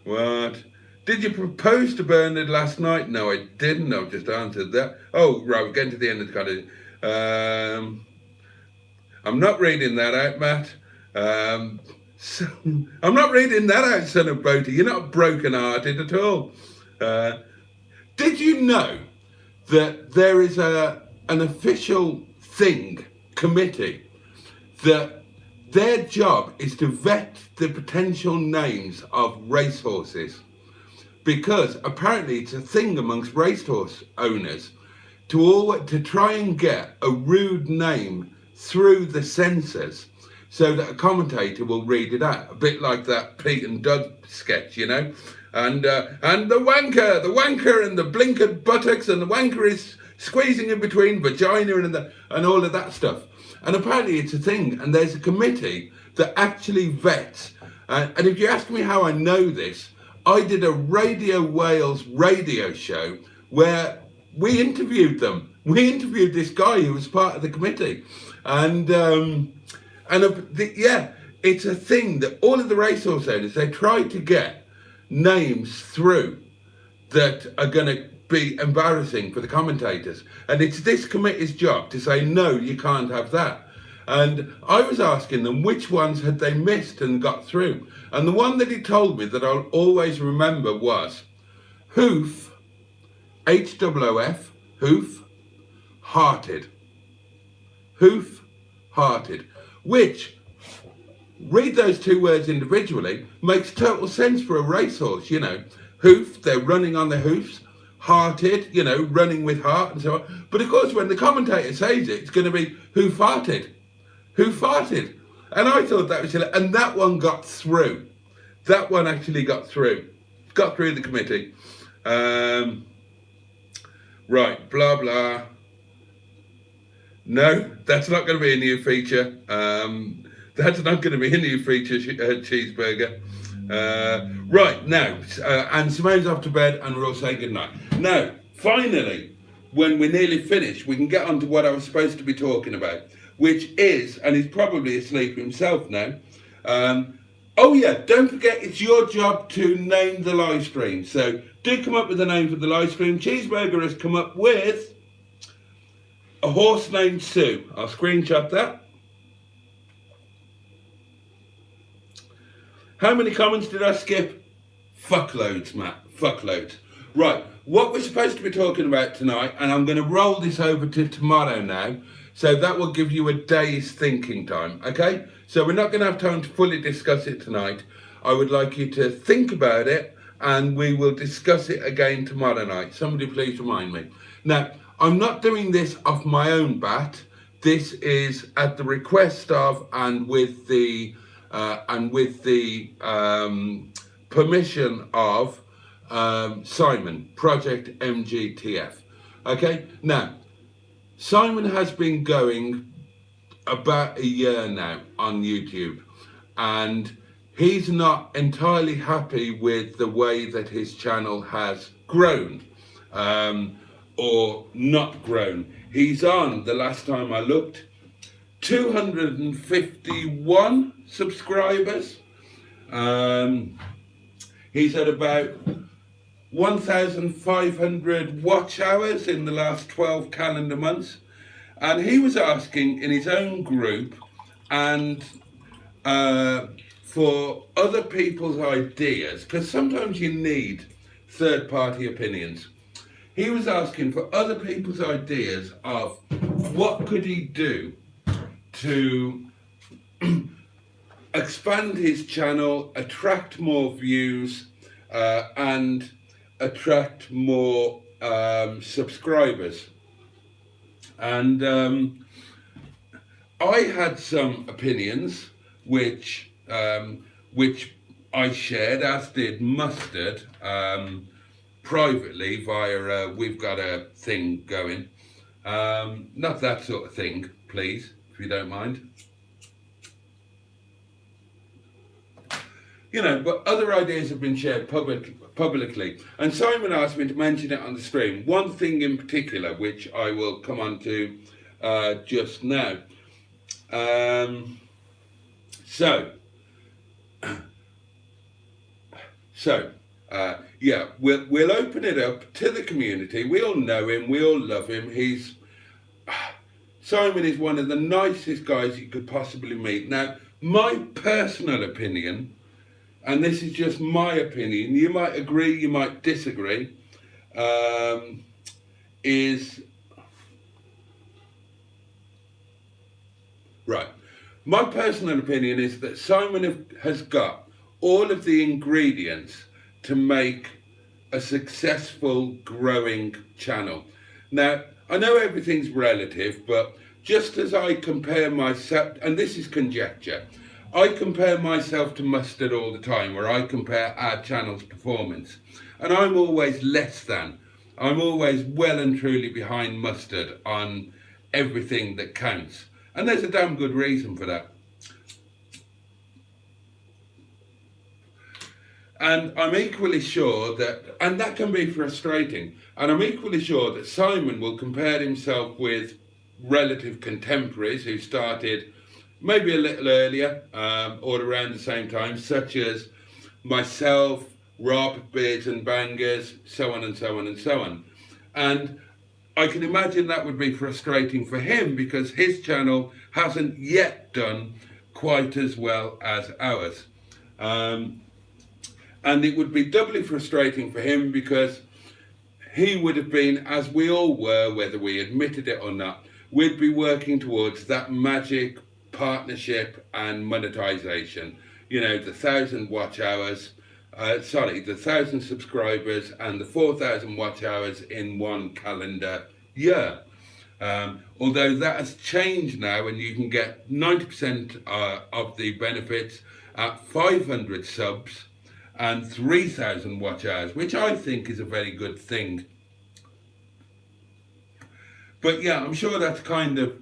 What? Did you propose to Bernard last night? No, I didn't. I've just answered that. Oh, right, we're getting to the end of the conversation. I'm not reading that out, Matt. I'm not reading that out, Son of Boaty. You're not broken-hearted at all. Did you know that there is an official committee, that their job is to vet the potential names of racehorses? Because apparently it's a thing amongst racehorse owners to try and get a rude name through the censors so that a commentator will read it out, a bit like that Pete and Doug sketch, you know. And the wanker and the blinkered buttocks, and the wanker is squeezing in between vagina and all of that stuff. And apparently it's a thing, and there's a committee that actually vets. And if you ask me how I know this, I did a Radio Wales radio show where we interviewed them. We interviewed this guy who was part of the committee. Yeah, it's a thing that all of the racehorse owners, they try to get names through that are going to be embarrassing for the commentators. And it's this committee's job to say, no, you can't have that. And I was asking them which ones had they missed and got through. And the one that he told me that I'll always remember was Hoof, H-O-O-F, Hoof, Hearted. Hoof, Hearted. Which, read those two words individually, makes total sense for a racehorse, you know. Hoof, they're running on their hoofs. Hearted, you know, running with heart and so on. But of course, when the commentator says it, it's going to be who farted. Who farted? And I thought that was silly. And that one got through. That one actually got through. Got through the committee. Right, blah, blah. No, that's not going to be a new feature. That's not going to be a new feature, cheeseburger. Right, now, and Simone's off to bed and we'll all say goodnight. Now, finally, when we're nearly finished, we can get on to what I was supposed to be talking about, which is, and he's probably asleep himself now, oh yeah, don't forget it's your job to name the live stream. So do come up with a name for the live stream. Cheeseburger has come up with a horse named Sue. I'll screenshot that. How many comments did I skip? Fuckloads, Matt. Fuckloads. Right, what we're supposed to be talking about tonight, and I'm going to roll this over to tomorrow now, so that will give you a day's thinking time, okay? So we're not going to have time to fully discuss it tonight. I would like you to think about it, and we will discuss it again tomorrow night. Somebody please remind me. Now, I'm not doing this off my own bat. This is at the request of and with the permission of Simon, Project MGTF. Okay, now Simon has been going about a year now on YouTube, and he's not entirely happy with the way that his channel has grown or not grown. He's on, the last time I looked, 251 subscribers. He's had about 1,500 watch hours in the last 12 calendar months. And he was asking in his own group and for other people's ideas, because sometimes you need third-party opinions. He was asking for other people's ideas of what could he do to expand his channel, attract more views, and attract more subscribers. And I had some opinions which I shared, as did Mustard, privately via we've got a thing going. Not that sort of thing, please, if you don't mind. You know, but other ideas have been shared publicly. And Simon asked me to mention it on the stream. One thing in particular, which I will come on to just now. Yeah, we'll open it up to the community. We all know him. We all love him. Simon is one of the nicest guys you could possibly meet. Now, my personal opinion, and this is just my opinion, you might agree, you might disagree, is... Right. My personal opinion is that Simon has got all of the ingredients to make a successful, growing channel. Now, I know everything's relative, but just as I compare myself, and this is conjecture, I compare myself to Mustard all the time, where I compare our channel's performance. And I'm always less than. I'm always well and truly behind Mustard on everything that counts. And there's a damn good reason for that. And I'm equally sure that, and that can be frustrating, and I'm equally sure that Simon will compare himself with relative contemporaries who started maybe a little earlier or around the same time, such as myself, Rob, Beards and Bangers, so on and so on and so on. And I can imagine that would be frustrating for him because his channel hasn't yet done quite as well as ours. And it would be doubly frustrating for him because he would have been, as we all were, whether we admitted it or not, we'd be working towards that magic partnership and monetization. You know, the 1,000 watch hours, the 1,000 subscribers and the 4,000 watch hours in one calendar year. Although that has changed now and you can get 90% of the benefits at 500 subs and 3,000 watch hours, which I think is a very good thing. But yeah, I'm sure that's kind of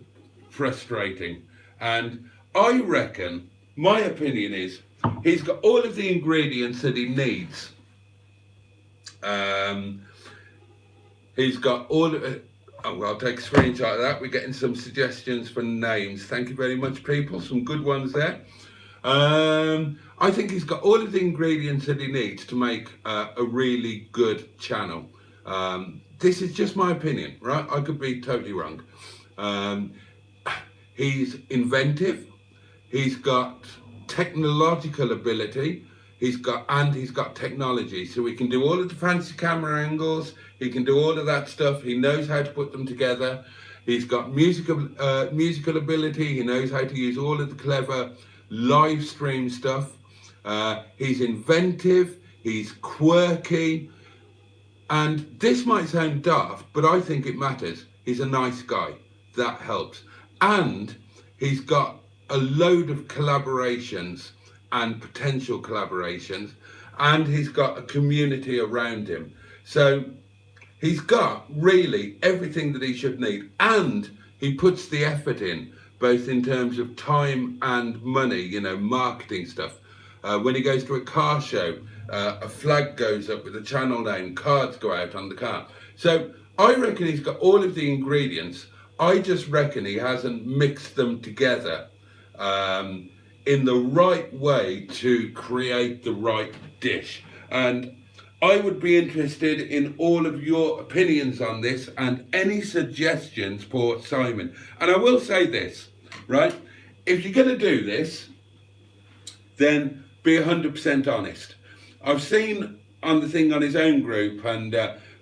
frustrating. And I reckon, my opinion is, he's got all of the ingredients that he needs. He's got all of it. Oh, well, I'll take a screenshot of that. We're getting some suggestions for names. Thank you very much, people. Some good ones there. I think he's got all of the ingredients that he needs to make a really good channel. This is just my opinion, right? I could be totally wrong. He's inventive. He's got technological ability. He's got technology, so he can do all of the fancy camera angles. He can do all of that stuff. He knows how to put them together. He's got musical ability. He knows how to use all of the clever live stream stuff. He's inventive. He's quirky. And this might sound daft, but I think it matters. He's a nice guy. That helps. And he's got a load of collaborations and potential collaborations, and he's got a community around him. So he's got really everything that he should need, and he puts the effort in, both in terms of time and money, you know, marketing stuff. When he goes to a car show, a flag goes up with the channel name, cards go out on the car. So I reckon he's got all of the ingredients. I just reckon he hasn't mixed them together in the right way to create the right dish. And I would be interested in all of your opinions on this and any suggestions for Simon. And I will say this, right? If you're going to do this, then be 100% honest. I've seen on the thing on his own group, and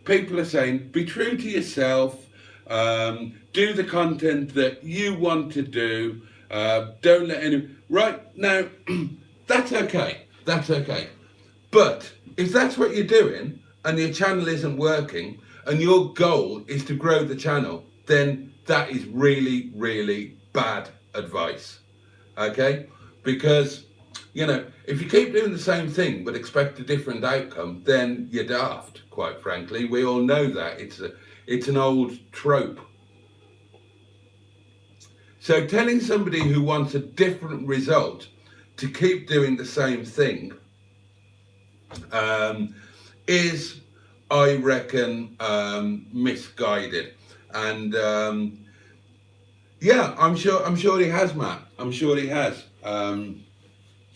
people are saying, be true to yourself, do the content that you want to do, don't let any... Right, now, that's okay, But if that's what you're doing, and your channel isn't working, and your goal is to grow the channel, then that is really, really bad advice, okay? Because, you know, if you keep doing the same thing but expect a different outcome, then you're daft, quite frankly. We all know that. It's an old trope. So telling somebody who wants a different result to keep doing the same thing is, I reckon, misguided. And yeah, I'm sure he has, Matt. I'm sure he has.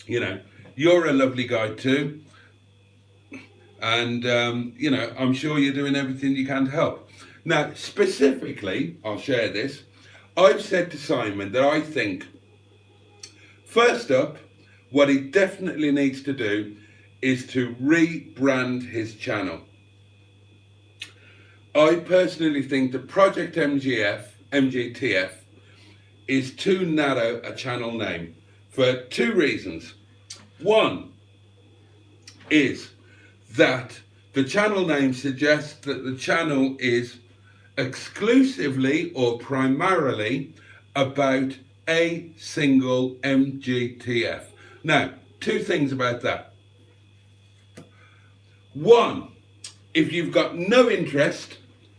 You know, you're a lovely guy too, and you know, I'm sure you're doing everything you can to help. Now, specifically, I'll share this. I've said to Simon that I think, first up, what he definitely needs to do is to rebrand his channel. I personally think that Project MGTF, is too narrow a channel name for two reasons. One is that the channel name suggests that the channel is exclusively or primarily about a single MGTF. Now, two things about that. One, if you've got no interest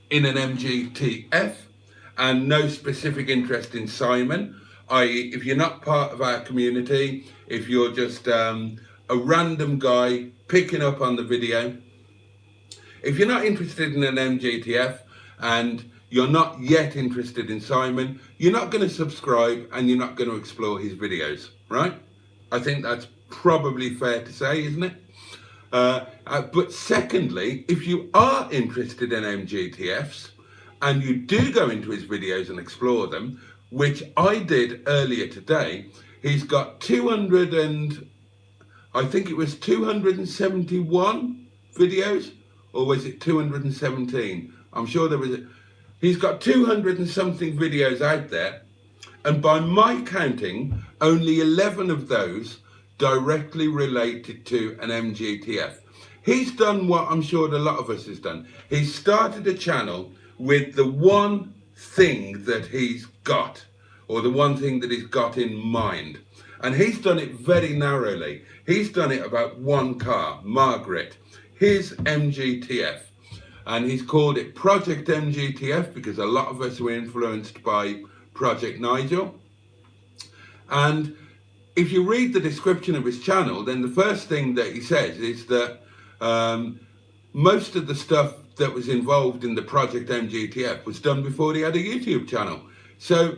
in an MGTF and no specific interest in Simon, i.e. if you're not part of our community, if you're just a random guy picking up on the video, if you're not interested in an MGTF and you're not yet interested in Simon, you're not going to subscribe and you're not going to explore his videos, right? I think that's probably fair to say, isn't it? But secondly, if you are interested in MGTFs and you do go into his videos and explore them, which I did earlier today, he's got 271 videos, or was it 217? I'm sure there was he's got 200 and something videos out there, and by my counting, only 11 of those directly related to an MGTF. He's done what I'm sure a lot of us has done. He's started a channel with the one thing that he's got, or the one thing that he's got in mind. And he's done it very narrowly. He's done it about one car, Margaret, his MGTF. And he's called it Project MGTF because a lot of us were influenced by Project Nigel. And if you read the description of his channel, then the first thing that he says is that most of the stuff that was involved in the Project MGTF was done before he had a YouTube channel. So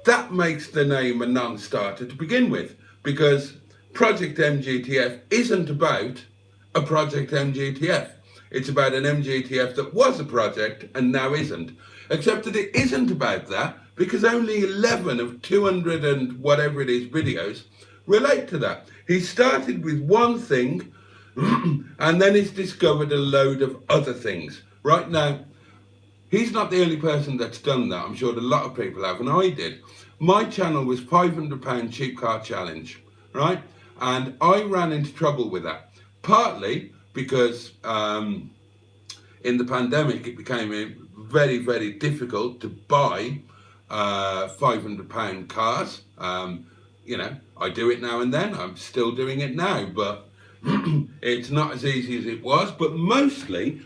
that makes the name a non-starter to begin with, because Project MGTF isn't about a Project MGTF. It's about an MGTF that was a project and now isn't. Except that it isn't about that, because only 11 of 200 and whatever it is videos relate to that. He started with one thing and then he's discovered a load of other things. Right now, he's not the only person that's done that. I'm sure a lot of people have, and I did. My channel was £500 cheap car challenge, right? And I ran into trouble with that, partly because in the pandemic it became very, very difficult to buy £500 cars. You know, I do it now and then. I'm still doing it now, but it's not as easy as it was. But mostly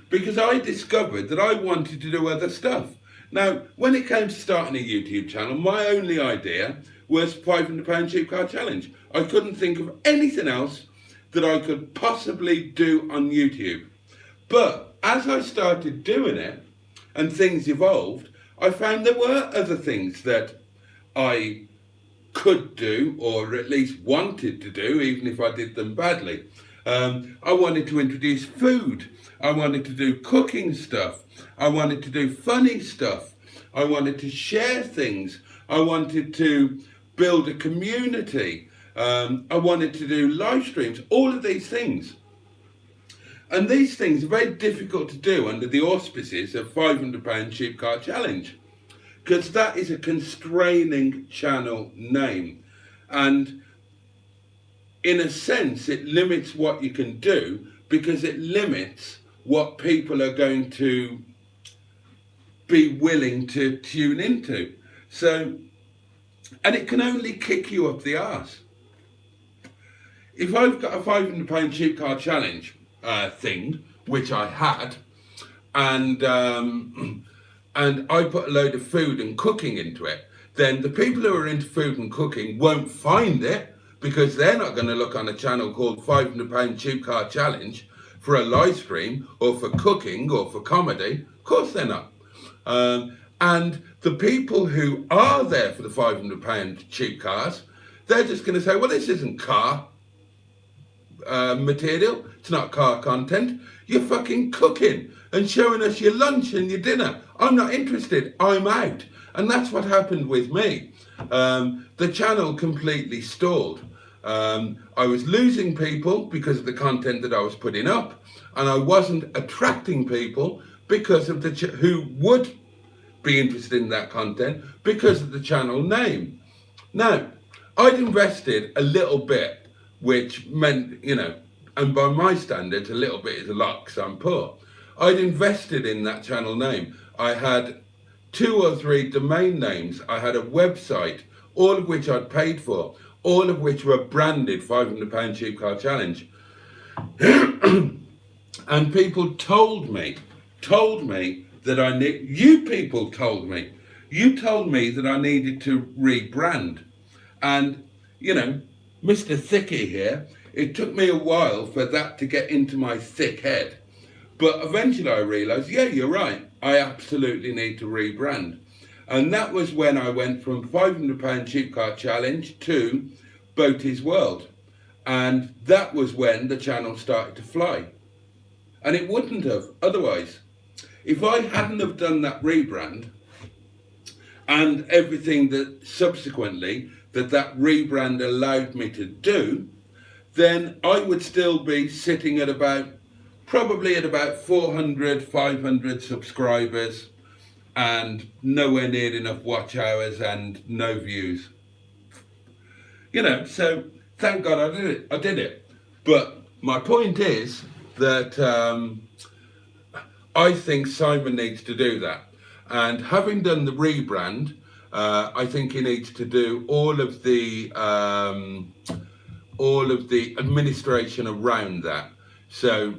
because I discovered that I wanted to do other stuff. Now, when it came to starting a YouTube channel, my only idea was £500 cheap car challenge. I couldn't think of anything else that I could possibly do on YouTube. But as I started doing it and things evolved, I found there were other things that I could do, or at least wanted to do, even if I did them badly. I wanted to introduce food. I wanted to do cooking stuff. I wanted to do funny stuff. I wanted to share things. I wanted to build a community. I wanted to do live streams, all of these things. And these things are very difficult to do under the auspices of £500 cheap car challenge, because that is a constraining channel name. And in a sense, it limits what you can do, because it limits what people are going to be willing to tune into. So, and it can only kick you up the arse. If I've got a £500 cheap car challenge thing, which I had, and I put a load of food and cooking into it, then the people who are into food and cooking won't find it, because they're not going to look on a channel called £500 cheap car challenge for a live stream or for cooking or for comedy. Of course they're not. And the people who are there for the £500 cheap cars, they're just going to say, well, this isn't car material, it's not car content, you're fucking cooking and showing us your lunch and your dinner. I'm not interested, I'm out. And that's what happened with me. The channel completely stalled. I was losing people because of the content that I was putting up, and I wasn't attracting people because of who would be interested in that content because of the channel name. Now, I'd invested a little bit, which meant, you know, and by my standards, a little bit is a lot because I'm poor. I'd invested in that channel name. I had 2 or 3 domain names. I had a website, all of which I'd paid for, all of which were branded £500 Cheap Car Challenge. And people told me that you told me that I needed to rebrand. And, you know, Mr. Thicky here, it took me a while for that to get into my thick head. But eventually I realised, yeah, you're right, I absolutely need to rebrand. And that was when I went from £500 Cheap Car Challenge to Boaty's World. And that was when the channel started to fly. And it wouldn't have otherwise. If I hadn't have done that rebrand and everything that subsequently that rebrand allowed me to do, then I would still be sitting at probably at about 400, 500 subscribers and nowhere near enough watch hours and no views. You know, so thank God I did it. But my point is that I think Simon needs to do that. And having done the rebrand, I think he needs to do all of the administration around that. So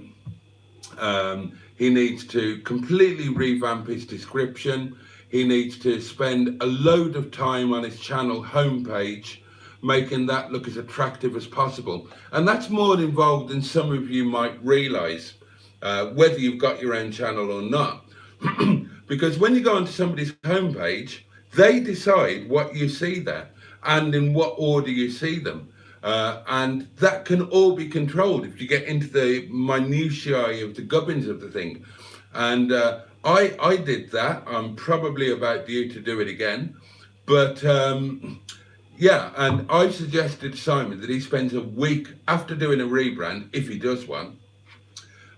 he needs to completely revamp his description. He needs to spend a load of time on his channel homepage, making that look as attractive as possible. And that's more involved than some of you might realise, whether you've got your own channel or not. Because when you go onto somebody's homepage, they decide what you see there and in what order you see them. And that can all be controlled if you get into the minutiae of the gubbins of the thing. And I did that. I'm probably about due to do it again. But yeah, and I've suggested to Simon that he spends a week after doing a rebrand, if he does one.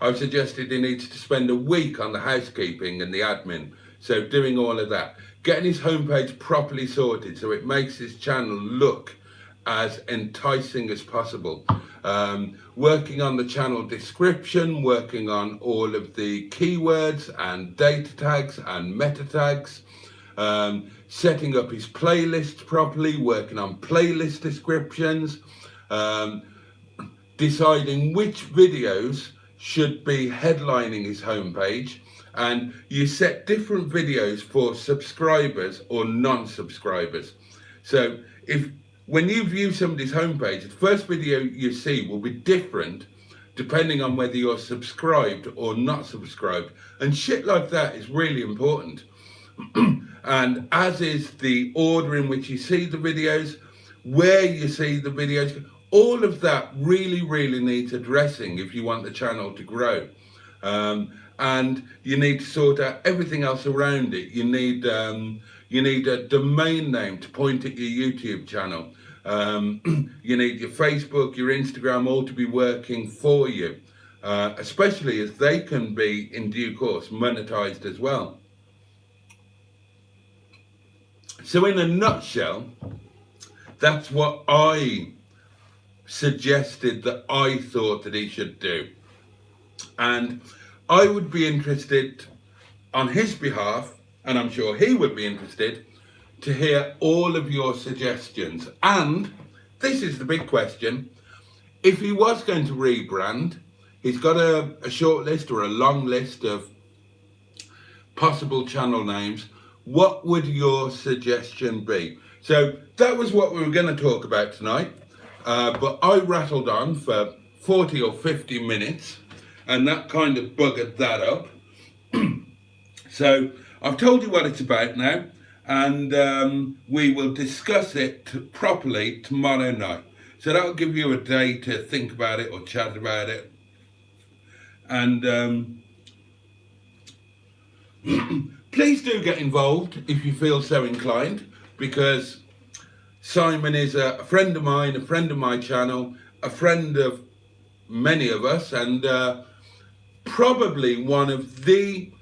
I've suggested he needs to spend a week on the housekeeping and the admin. So doing all of that, getting his homepage properly sorted so it makes his channel look as enticing as possible. Working on the channel description, working on all of the keywords and data tags and meta tags, setting up his playlists properly, working on playlist descriptions, deciding which videos should be headlining his homepage. And you set different videos for subscribers or non-subscribers. So when you view somebody's homepage, the first video you see will be different depending on whether you're subscribed or not subscribed. And shit like that is really important. And as is the order in which you see the videos, where you see the videos, all of that really, really needs addressing if you want the channel to grow. And you need to sort out everything else around it. You need a domain name to point at your YouTube channel. You need your Facebook, your Instagram, all to be working for you, especially as they can be, in due course, monetized as well. So in a nutshell, that's what I suggested that I thought that he should do. And I would be interested on his behalf, and I'm sure he would be interested, to hear all of your suggestions. And this is the big question. If he was going to rebrand, he's got a short list or a long list of possible channel names. What would your suggestion be? So that was what we were going to talk about tonight. But I rattled on for 40 or 50 minutes, and that kind of buggered that up. So I've told you what it's about now, and we will discuss it properly tomorrow night. So that'll give you a day to think about it or chat about it. And please do get involved if you feel so inclined, because Simon is a friend of mine, a friend of my channel, a friend of many of us, and probably one of the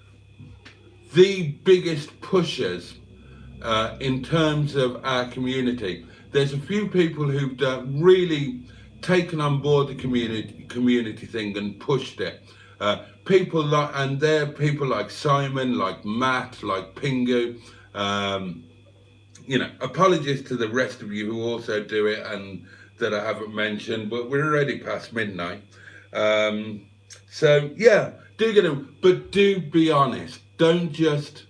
biggest pushers in terms of our community. There's a few people who've really taken on board the community thing and pushed it. People like, and there are people like Simon, like Matt, like Pingu. You know, apologies to the rest of you who also do it and that I haven't mentioned, but we're already past midnight. So yeah, do get him, but do be honest. Don't just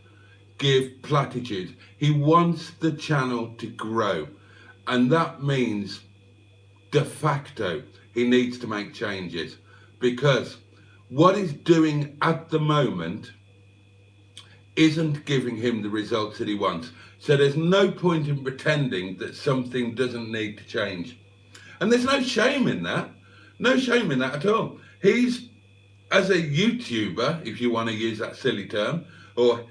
give platitudes. He wants the channel to grow, and that means de facto he needs to make changes, because what he's doing at the moment isn't giving him the results that he wants. So there's no point in pretending that something doesn't need to change. And there's no shame in that. No shame in that at all. He's, as a YouTuber, if you want to use that silly term, or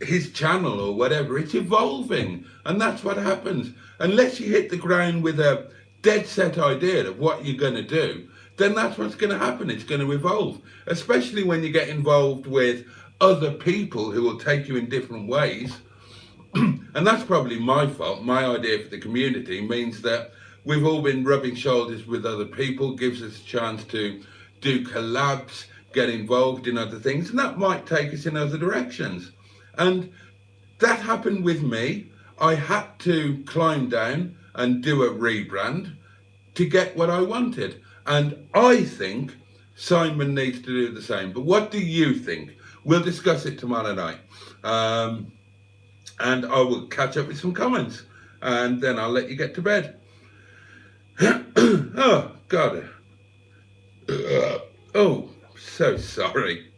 his channel or whatever, it's evolving. And that's what happens. Unless you hit the ground with a dead set idea of what you're going to do, then that's what's going to happen. It's going to evolve, especially when you get involved with other people who will take you in different ways. And that's probably my fault. My idea for the community means that we've all been rubbing shoulders with other people, gives us a chance to do collabs, get involved in other things, and that might take us in other directions. And that happened with me. I had to climb down and do a rebrand to get what I wanted. And I think Simon needs to do the same. But what do you think? We'll discuss it tomorrow night. And I will catch up with some comments. And then I'll let you get to bed. Oh, God. Oh, so sorry.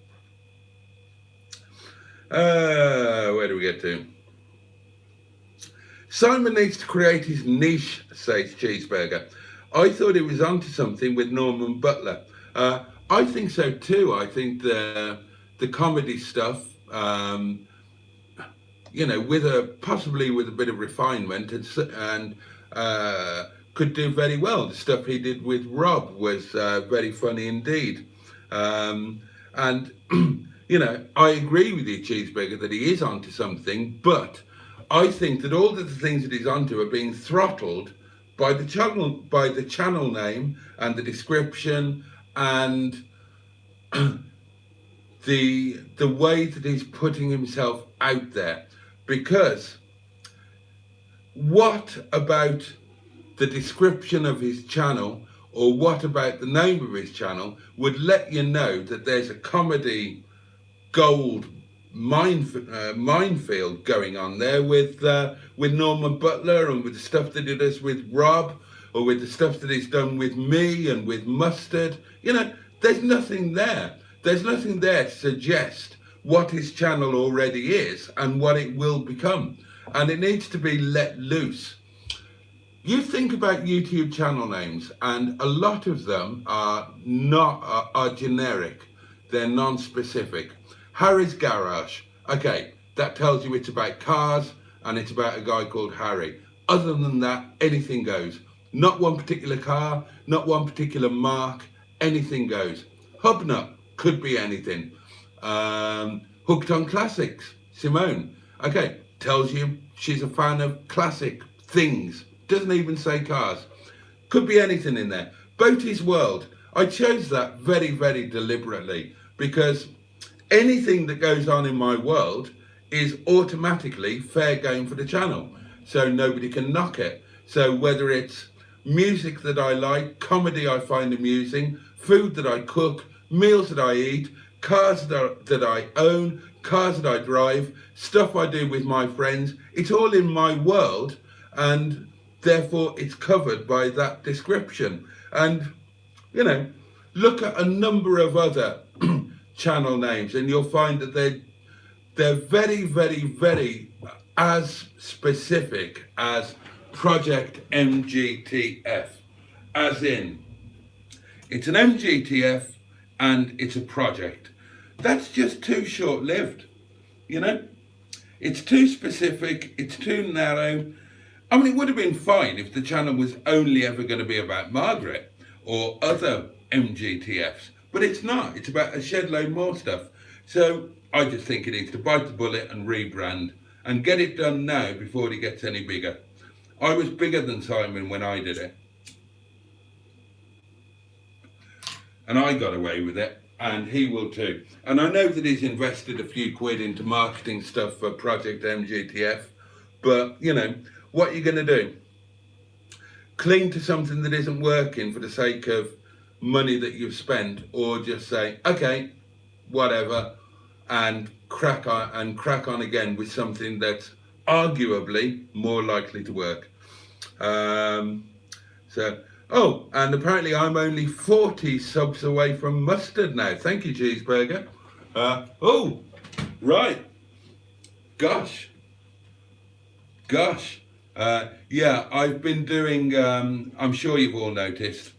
Where do we get to? Simon needs to create his niche, says Cheeseburger. I thought he was onto something with Norman Butler. I think so too. I think the comedy stuff, you know, with possibly with a bit of refinement and could do very well. The stuff he did with Rob was very funny indeed. And you know, I agree with you, Cheeseburger, that he is onto something, but I think that all of the things that he's onto are being throttled by the channel name and the description and the way that he's putting himself out there. Because what about the description of his channel, or what about the name of his channel, would let you know that there's a comedy gold minefield going on there with Norman Butler, and with the stuff that he does with Rob, or with the stuff that he's done with me and with Mustard. You know, there's nothing there. There's nothing there to suggest what his channel already is and what it will become. And it needs to be let loose. You think about YouTube channel names, and a lot of them are generic. They're non-specific. Harry's Garage. Okay, that tells you it's about cars and it's about a guy called Harry. Other than that, anything goes. Not one particular car, not one particular mark, anything goes. Hubnut could be anything. Hooked on Classics, Simone. Okay, tells you she's a fan of classic things. Doesn't even say cars. Could be anything in there. Boaty's World. I chose that very, very deliberately, because anything that goes on in my world is automatically fair game for the channel. So nobody can knock it. So whether it's music that I like, comedy I find amusing, food that I cook, meals that I eat, cars that I own, cars that I drive, stuff I do with my friends, it's all in my world, and therefore it's covered by that description. And, you know, look at a number of other channel names and you'll find that they're very, very, very as specific as Project MGTF. As in, it's an MGTF and it's a project. That's just too short-lived, you know? It's too specific, it's too narrow. I mean, it would have been fine if the channel was only ever going to be about Margaret or other MGTFs, but it's not. It's about a shed load more stuff. So I just think he needs to bite the bullet and rebrand and get it done now before he gets any bigger. I was bigger than Simon when I did it. And I got away with it. and he will too. And I know that he's invested a few quid into marketing stuff for Project MGTF, but you know, what are you going to do? Cling to something that isn't working for the sake of money that you've spent, or just say, okay, whatever, and crack on again with something that's arguably more likely to work. Oh, and apparently I'm only 40 subs away from mustard now. Thank you, Cheeseburger. Oh, right. Gosh. Yeah, I've been doing, I'm sure you've all noticed.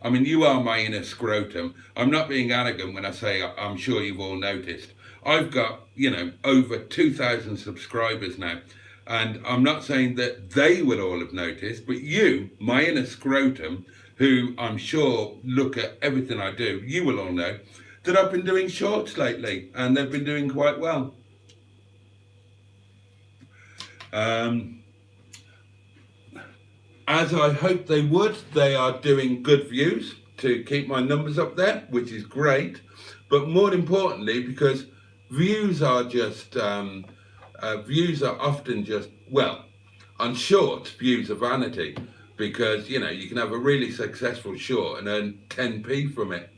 I mean, you are my inner scrotum. I'm not being arrogant when I say I'm sure you've all noticed. I've got, you know, over 2,000 subscribers now. And I'm not saying that they will all have noticed, but you, my inner scrotum, who I'm sure look at everything I do, you will all know that I've been doing shorts lately, and they've been doing quite well. As I hoped they would, they are doing good views to keep my numbers up there, which is great. But more importantly, because views are just, views are often just, well, on shorts, views are vanity, because, you know, you can have a really successful short and earn 10p from it.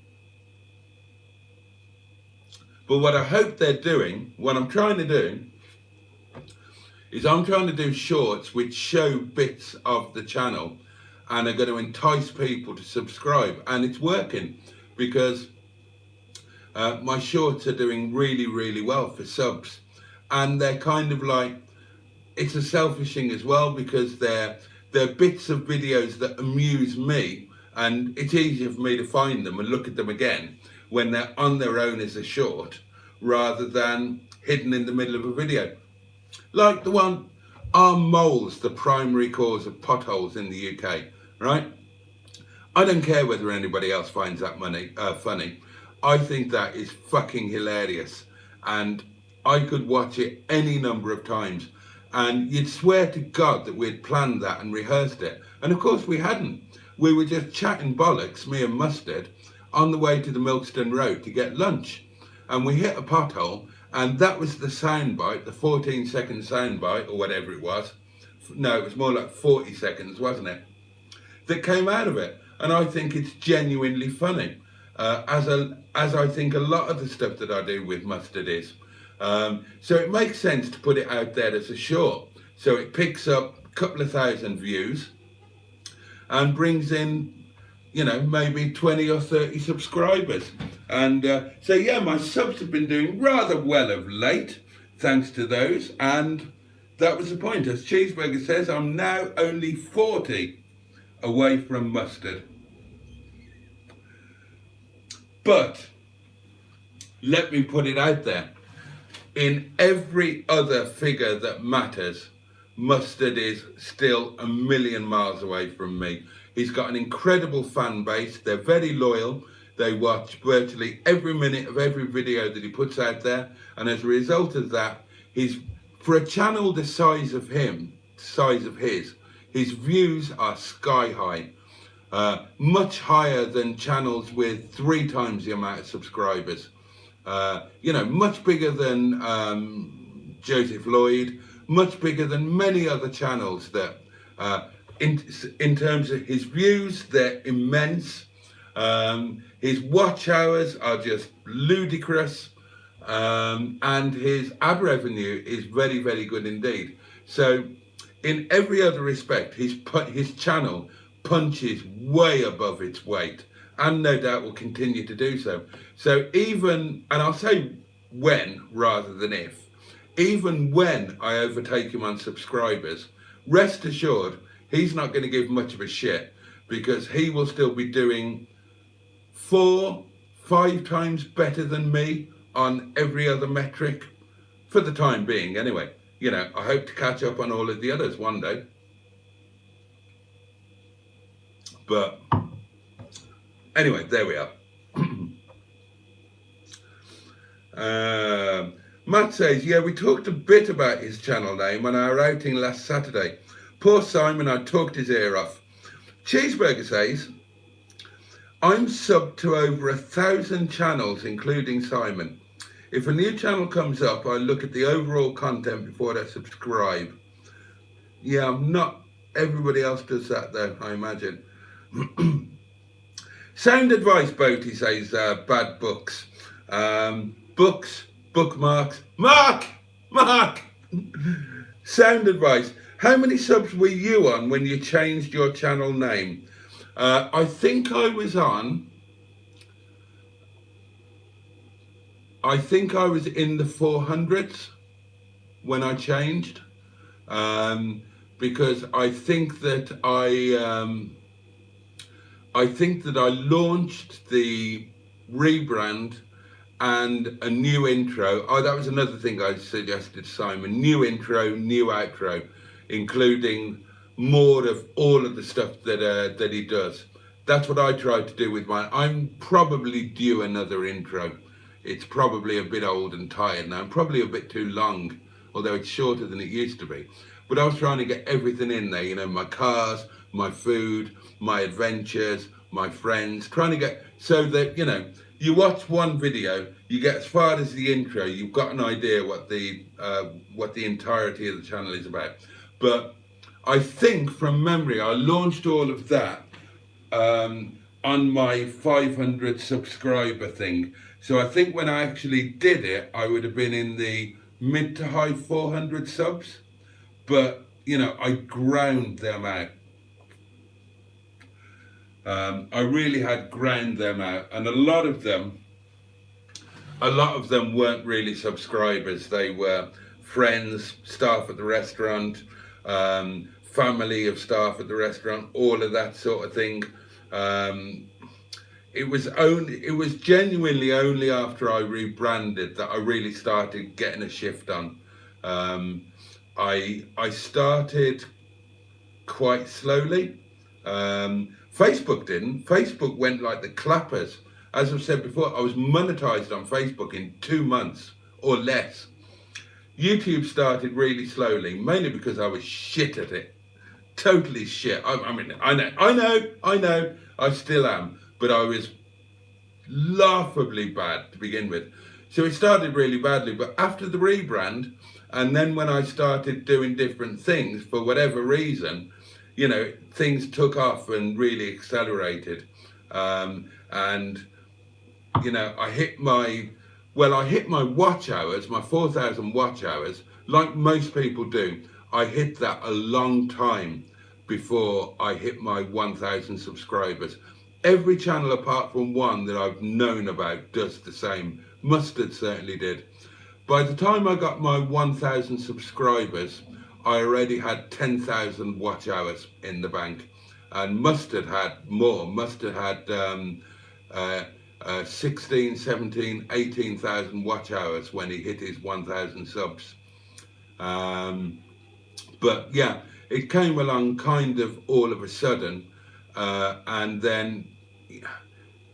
But what I hope they're doing, what I'm trying to do, is I'm trying to do shorts which show bits of the channel and are going to entice people to subscribe. And it's working, because my shorts are doing really, really well for subs. And they're kind of like, it's a selfish thing as well, because they're bits of videos that amuse me, and it's easier for me to find them and look at them again when they're on their own as a short, rather than hidden in the middle of a video. Like the one, are moles the primary cause of potholes in the UK, right? I don't care whether anybody else finds that funny. I think that is fucking hilarious, and I could watch it any number of times, and you'd swear to God that we'd planned that and rehearsed it. And of course we hadn't. We were just chatting bollocks, me and Mustard, on the way to the Milkston Road to get lunch. And we hit a pothole, and that was the soundbite, the 14-second soundbite, or whatever it was. No, it was more like 40 seconds, wasn't it? That came out of it. And I think it's genuinely funny, as I think a lot of the stuff that I do with Mustard is. So it makes sense to put it out there as a short. So it picks up a couple of thousand views and brings in, you know, maybe 20 or 30 subscribers. And so yeah, my subs have been doing rather well of late, thanks to those. And that was the point. As Cheeseburger says, I'm now only 40 away from Mustard. But let me put it out there. In every other figure that matters, Mustard is still a million miles away from me. He's got an incredible fan base. They're very loyal. They watch virtually every minute of every video that he puts out there. And as a result of that, for a channel the size of his views are sky high. Much higher than channels with 3 times the amount of subscribers. You know, much bigger than Joseph Lloyd, much bigger than many other channels that, in terms of his views, they're immense. His watch hours are just ludicrous, and his ad revenue is very, very good indeed. So in every other respect, his channel punches way above its weight, and no doubt will continue to do so. So even, and I'll say when rather than if, even when I overtake him on subscribers, rest assured he's not going to give much of a shit, because he will still be doing 4-5 times better than me on every other metric, for the time being anyway. You know, I hope to catch up on all of the others one day. But anyway, there we are. Matt says, yeah, we talked a bit about his channel name on our outing last Saturday. Poor Simon, I talked his ear off. Cheeseburger says, I'm subbed to over 1,000 channels, including Simon. If a new channel comes up, I look at the overall content before I subscribe. Yeah, I'm not, everybody else does that though, I imagine. Sound advice, Boaty says, bad books. Books, bookmarks, Mark! Sound advice. How many subs were you on when you changed your channel name? I think I was in the 400s when I changed, because I think that I launched the rebrand and a new intro. Oh, that was another thing I suggested, Simon. New intro, new outro, including more of all of the stuff that he does. That's what I tried to do with mine. I'm probably due another intro. It's probably a bit old and tired now, probably a bit too long, although it's shorter than it used to be. But I was trying to get everything in there, you know, my cars, my food, my adventures, my friends, trying to get, so that, you know, you watch one video, you get as far as the intro, you've got an idea what the entirety of the channel is about. But I think from memory, I launched all of that on my 500 subscriber thing. So I think when I actually did it, I would have been in the mid to high 400 subs. But, you know, I ground them out. I really had ground them out, and a lot of them weren't really subscribers. They were friends, staff at the restaurant, family of staff at the restaurant, all of that sort of thing. It was genuinely only after I rebranded that I really started getting a shift on. I started quite slowly. Facebook didn't. Facebook went like the clappers. As I've said before, I was monetized on Facebook in 2 months or less. YouTube started really slowly, mainly because I was shit at it. Totally shit. I mean, I know, I still am, but I was laughably bad to begin with. So it started really badly, but after the rebrand, and then when I started doing different things, for whatever reason, you know, things took off and really accelerated. And, you know, I hit my watch hours, my 4,000 watch hours, like most people do. I hit that a long time before I hit my 1,000 subscribers. Every channel apart from one that I've known about does the same. Mustard certainly did. By the time I got my 1,000 subscribers, I already had 10,000 watch hours in the bank, and Mustard had more. Mustard had 16, 17, 18,000 watch hours when he hit his 1,000 subs. But yeah, it came along kind of all of a sudden, and then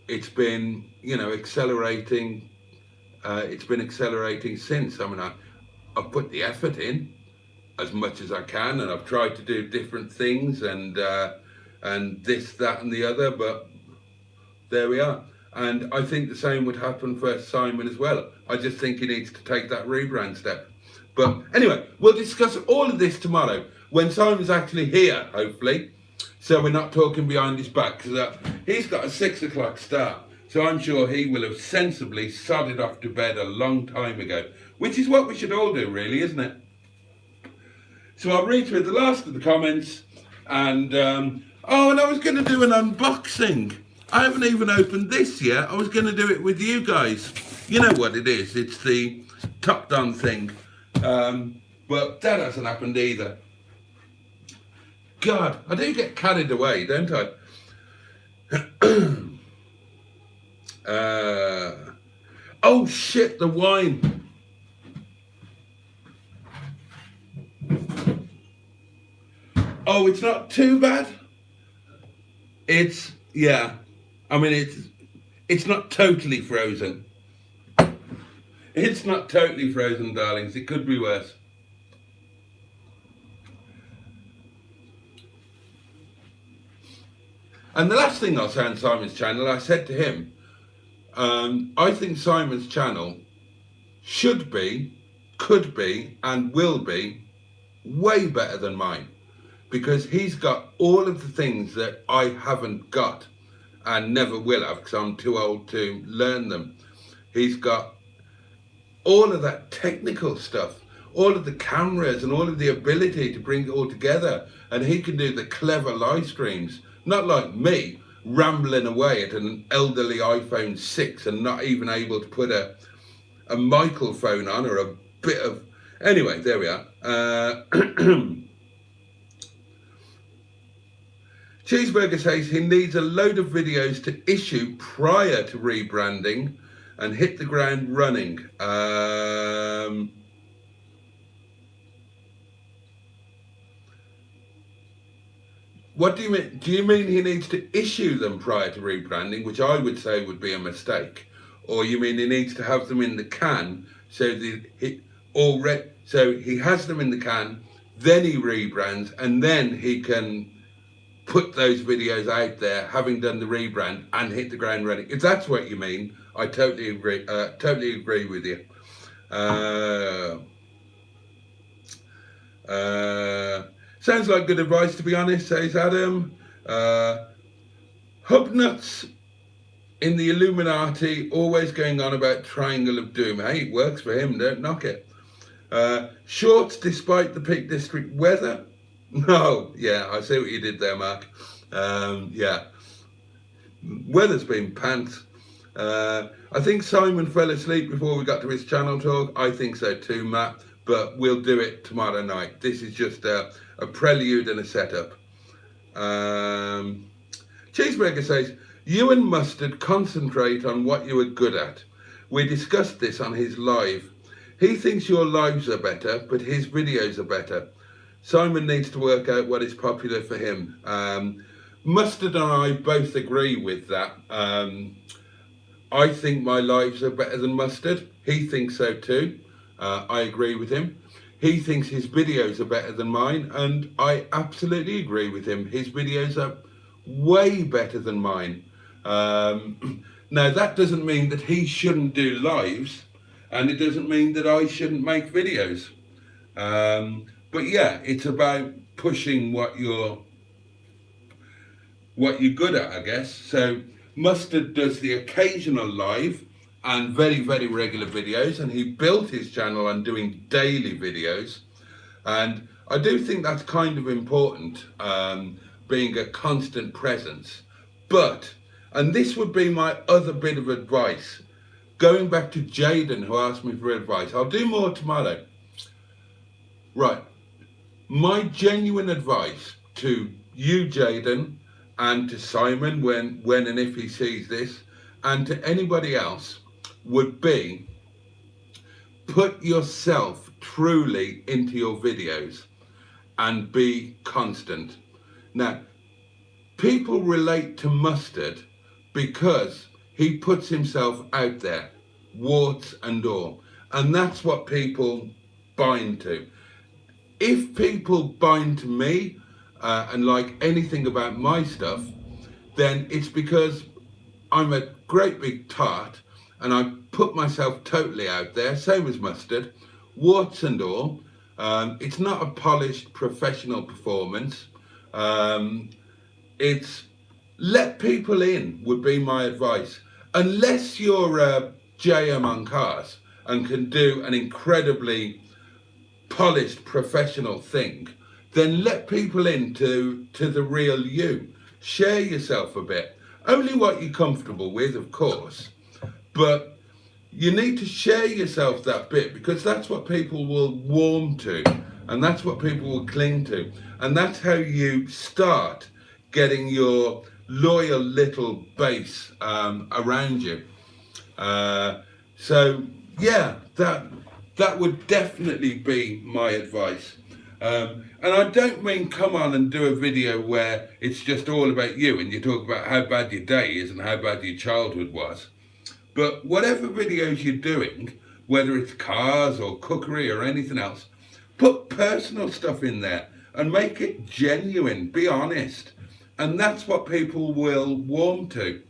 it's been, you know, accelerating. It's been accelerating since. I mean, I've put the effort in as much as I can, and I've tried to do different things and this, that and the other, but there we are. And I think the same would happen for Simon as well. I just think he needs to take that rebrand step. But anyway, we'll discuss all of this tomorrow when Simon's actually here, hopefully, so we're not talking behind his back, because he's got a 6 o'clock start, so I'm sure he will have sensibly sodded off to bed a long time ago, which is what we should all do, really, isn't it? So I'll read through the last of the comments, and oh, and I was going to do an unboxing. I haven't even opened this yet. I was going to do it with you guys. You know what it is. It's the Top Done thing. But that hasn't happened either. God, I do get carried away, don't I? Oh shit, the wine. Oh, it's not too bad. It's, yeah. I mean, it's not totally frozen. It's not totally frozen, darlings. It could be worse. And the last thing I'll say on Simon's channel, I said to him, I think Simon's channel should be, could be, and will be way better than mine, because he's got all of the things that I haven't got and never will have because I'm too old to learn them. He's got all of that technical stuff, all of the cameras and all of the ability to bring it all together, and he can do the clever live streams, not like me rambling away at an elderly iPhone 6 and not even able to put a microphone on or a bit of... Anyway, there we are. Cheeseburger says he needs a load of videos to issue prior to rebranding and hit the ground running. What do you mean? Do you mean he needs to issue them prior to rebranding, which I would say would be a mistake? Or you mean he needs to have them in the can so that he has them in the can, then he rebrands, and then he can put those videos out there, having done the rebrand, and hit the ground running? If that's what you mean, I totally agree. Totally agree with you. Sounds like good advice, to be honest, says Adam. Hubnuts in the Illuminati, always going on about Triangle of Doom. Hey, it works for him, don't knock it. Shorts despite the Peak District weather. No, yeah, I see what you did there, Mark. Yeah, weather's been pants. I think Simon fell asleep before we got to his channel talk. I think so too, Matt, but we'll do it tomorrow night. This is just a prelude and a setup. Cheeseburger says, you and Mustard concentrate on what you are good at. We discussed this on his live. He thinks your lives are better, but his videos are better. Simon needs to work out what is popular for him. Mustard and I both agree with that. I think my lives are better than Mustard. He thinks so too. I agree with him. He thinks his videos are better than mine, and I absolutely agree with him. His videos are way better than mine. Now, that doesn't mean that he shouldn't do lives, and it doesn't mean that I shouldn't make videos. But yeah, it's about pushing what you're good at, I guess. So Mustard does the occasional live and very, very regular videos, and he built his channel on doing daily videos. And I do think that's kind of important, being a constant presence. But, and this would be my other bit of advice, going back to Jaden, who asked me for advice. I'll do more tomorrow. Right. My genuine advice to you, Jaden, and to Simon when and if he sees this, and to anybody else, would be put yourself truly into your videos and be constant. Now, people relate to Mustard because he puts himself out there, warts and all, and that's what people bind to. If people bind to me and like anything about my stuff, then it's because I'm a great big tart and I put myself totally out there, same as Mustard, warts and all. It's not a polished professional performance. It's let people in would be my advice. Unless you're a JM on cars and can do an incredibly polished professional thing, then let people into the real you. Share yourself a bit. Only what you're comfortable with, of course, but you need to share yourself that bit, because that's what people will warm to, and that's what people will cling to, and that's how you start getting your loyal little base around you. So yeah, that would definitely be my advice. And I don't mean come on and do a video where it's just all about you and you talk about how bad your day is and how bad your childhood was. But whatever videos you're doing, whether it's cars or cookery or anything else, put personal stuff in there and make it genuine, be honest. And that's what people will warm to.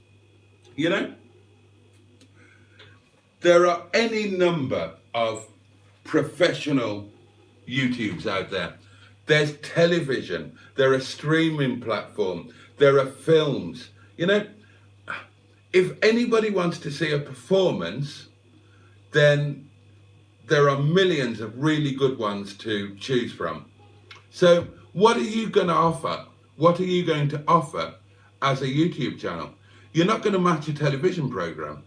You know, there are any number of professional YouTubes out there. There's television, there are streaming platforms, there are films. You know, if anybody wants to see a performance, then there are millions of really good ones to choose from. So what are you going to offer? What are you going to offer as a YouTube channel? You're not going to match a television program.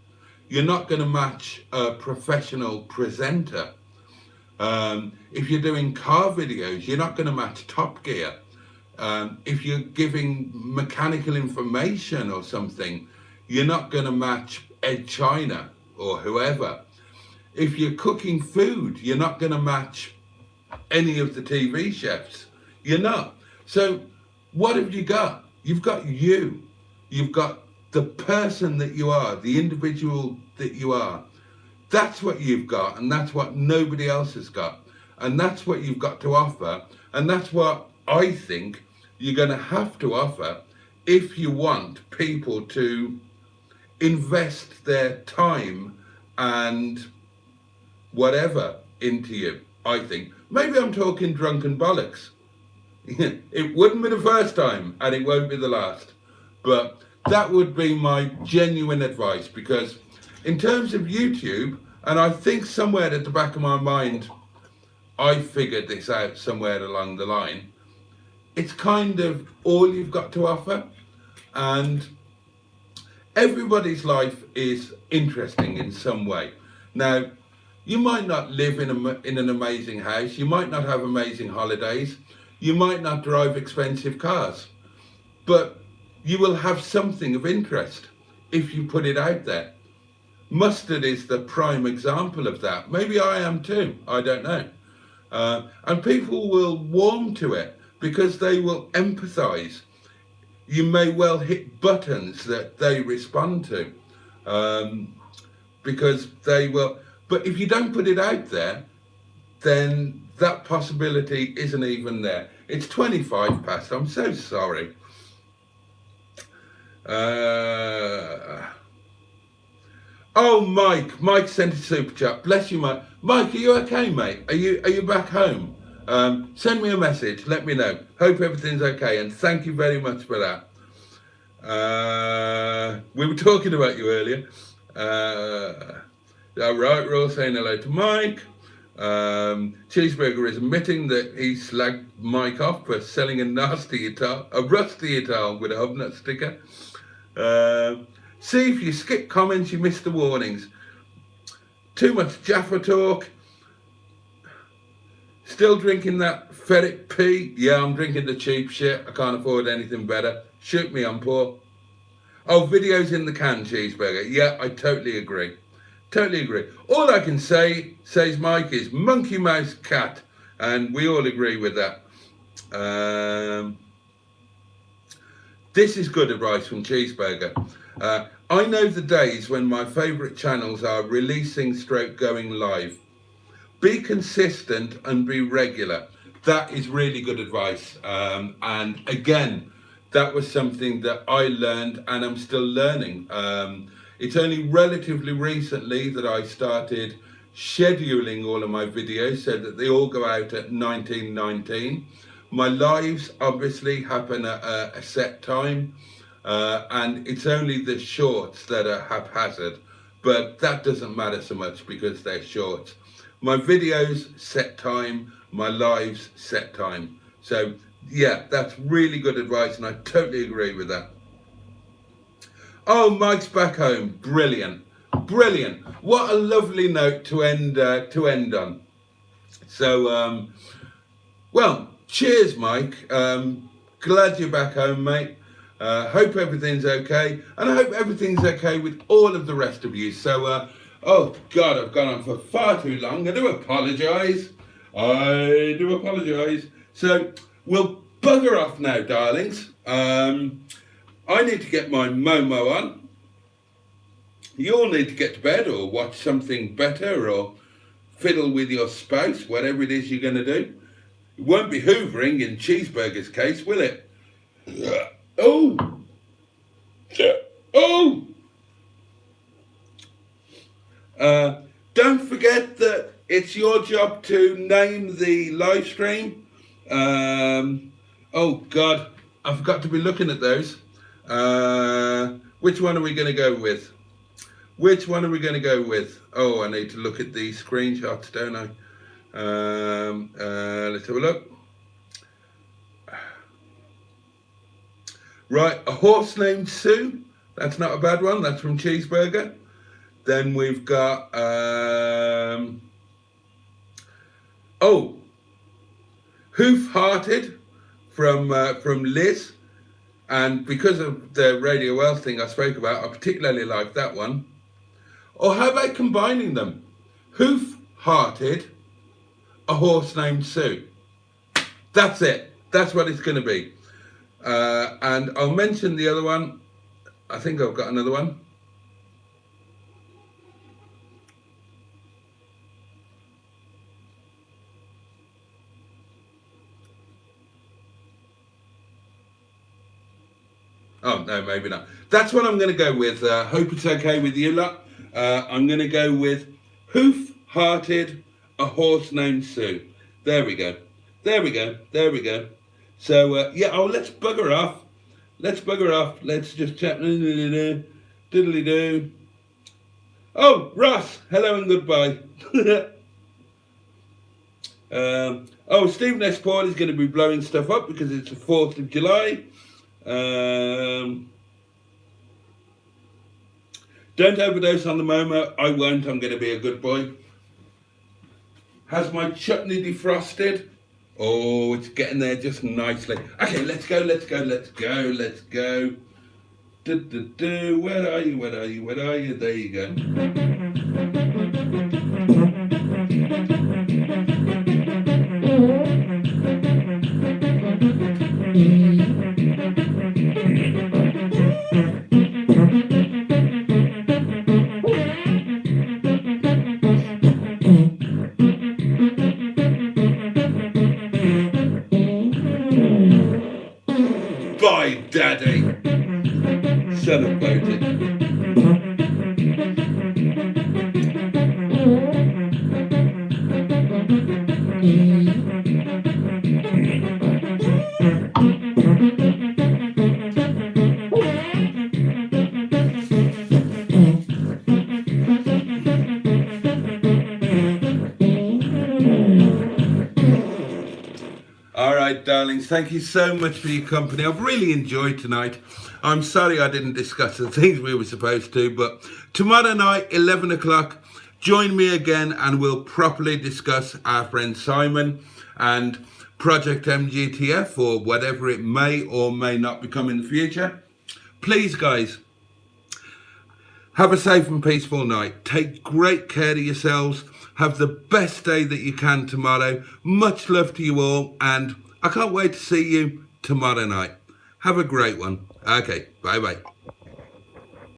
You're not going to match a professional presenter. If you're doing car videos, you're not going to match Top Gear. If you're giving mechanical information or something, you're not going to match Ed China or whoever. If you're cooking food, you're not going to match any of the TV chefs. You're not. So what have you got? You've got you. You've got the person that you are, the individual that you are. That's what you've got, and that's what nobody else has got. And that's what you've got to offer. And that's what I think you're going to have to offer if you want people to invest their time and whatever into you, I think. Maybe I'm talking drunken bollocks. It wouldn't be the first time, and it won't be the last. But that would be my genuine advice, because in terms of YouTube, and I think somewhere at the back of my mind, I figured this out somewhere along the line, it's kind of all you've got to offer. And everybody's life is interesting in some way. Now, you might not live in an amazing house, you might not have amazing holidays, you might not drive expensive cars, but you will have something of interest if you put it out there. Mustard is the prime example of that. Maybe I am too, I don't know. And people will warm to it because they will empathise. You may well hit buttons that they respond to because they will. But if you don't put it out there, then that possibility isn't even there. It's 25 past, I'm so sorry. Oh, Mike sent a super chat. Bless you, Mike. Mike, are you okay, mate? Are you back home? Send me a message, let me know. Hope everything's okay, and thank you very much for that. We were talking about you earlier. All right, we're all saying hello to Mike. Cheeseburger is admitting that he slagged Mike off for selling a rusty guitar with a hubnut sticker. See, if you skip comments, you miss the warnings. Too much Jaffa talk. Still drinking that ferret pee? Yeah, I'm drinking the cheap shit. I can't afford anything better. Shoot me, I'm poor. Oh, videos in the can, Cheeseburger. Yeah, I totally agree. Totally agree. All I can say, says Mike, is monkey, mouse, cat. And we all agree with that. This is good advice from Cheeseburger. I know the days when my favourite channels are releasing / going live. Be consistent and be regular. That is really good advice. And again, that was something that I learned and I'm still learning. It's only relatively recently that I started scheduling all of my videos so that they all go out at 19:19. My lives obviously happen at a set time. And it's only the shorts that are haphazard, but that doesn't matter so much because they're shorts. My videos set time, my lives set time. So yeah, that's really good advice, and I totally agree with that. Oh, Mike's back home. Brilliant, brilliant. What a lovely note to end on. So well, cheers, Mike. Glad you're back home, mate. Hope everything's okay, and I hope everything's okay with all of the rest of you. So, oh God, I've gone on for far too long. I do apologise. So, we'll bugger off now, darlings. I need to get my Momo on. You all need to get to bed or watch something better or fiddle with your spouse, whatever it is you're going to do. It won't be hoovering in Cheeseburger's case, will it? Oh! Oh! Don't forget that it's your job to name the live stream. Oh God, I forgot to be looking at those. Which one are we going to go with? Which one are we going to go with? Oh, I need to look at the screenshots, don't I? Let's have a look. Right, a horse named Sue. That's not a bad one. That's from Cheeseburger. Then we've got oh, Hoof-hearted from Liz, and because of the Radio Well thing I spoke about, I particularly like that one. Or how about combining them? Hoof-hearted, a horse named Sue. That's it. That's what it's going to be. And I'll mention the other one. I think I've got another one. Oh, no, maybe not. That's what I'm going to go with. Hope it's okay with you lot. I'm going to go with Hoof-hearted, a horse named Sue. There we go. There we go. There we go. So, yeah, oh, let's bugger off. Let's bugger off. Let's just chat. Diddly-doo. Oh, Ross. Hello and goodbye. Oh, Stephen S. Paul is going to be blowing stuff up because it's the 4th of July. Don't overdose on the Momo. I won't. I'm going to be a good boy. Has my chutney defrosted? Oh, it's getting there just nicely. Okay, let's go, let's go, let's go, let's go. Where are you, where are you, where are you? There you go. Bye, Daddy. Son of Boaty. All right, darlings, thank you so much for your company. I've really enjoyed tonight. I'm sorry I didn't discuss the things we were supposed to, but tomorrow night, 11 o'clock, join me again and we'll properly discuss our friend Simon and Project MGTF or whatever it may or may not become in the future. Please, guys, have a safe and peaceful night. Take great care of yourselves. Have the best day that you can tomorrow. Much love to you all, and I can't wait to see you tomorrow night. Have a great one. Okay, bye-bye.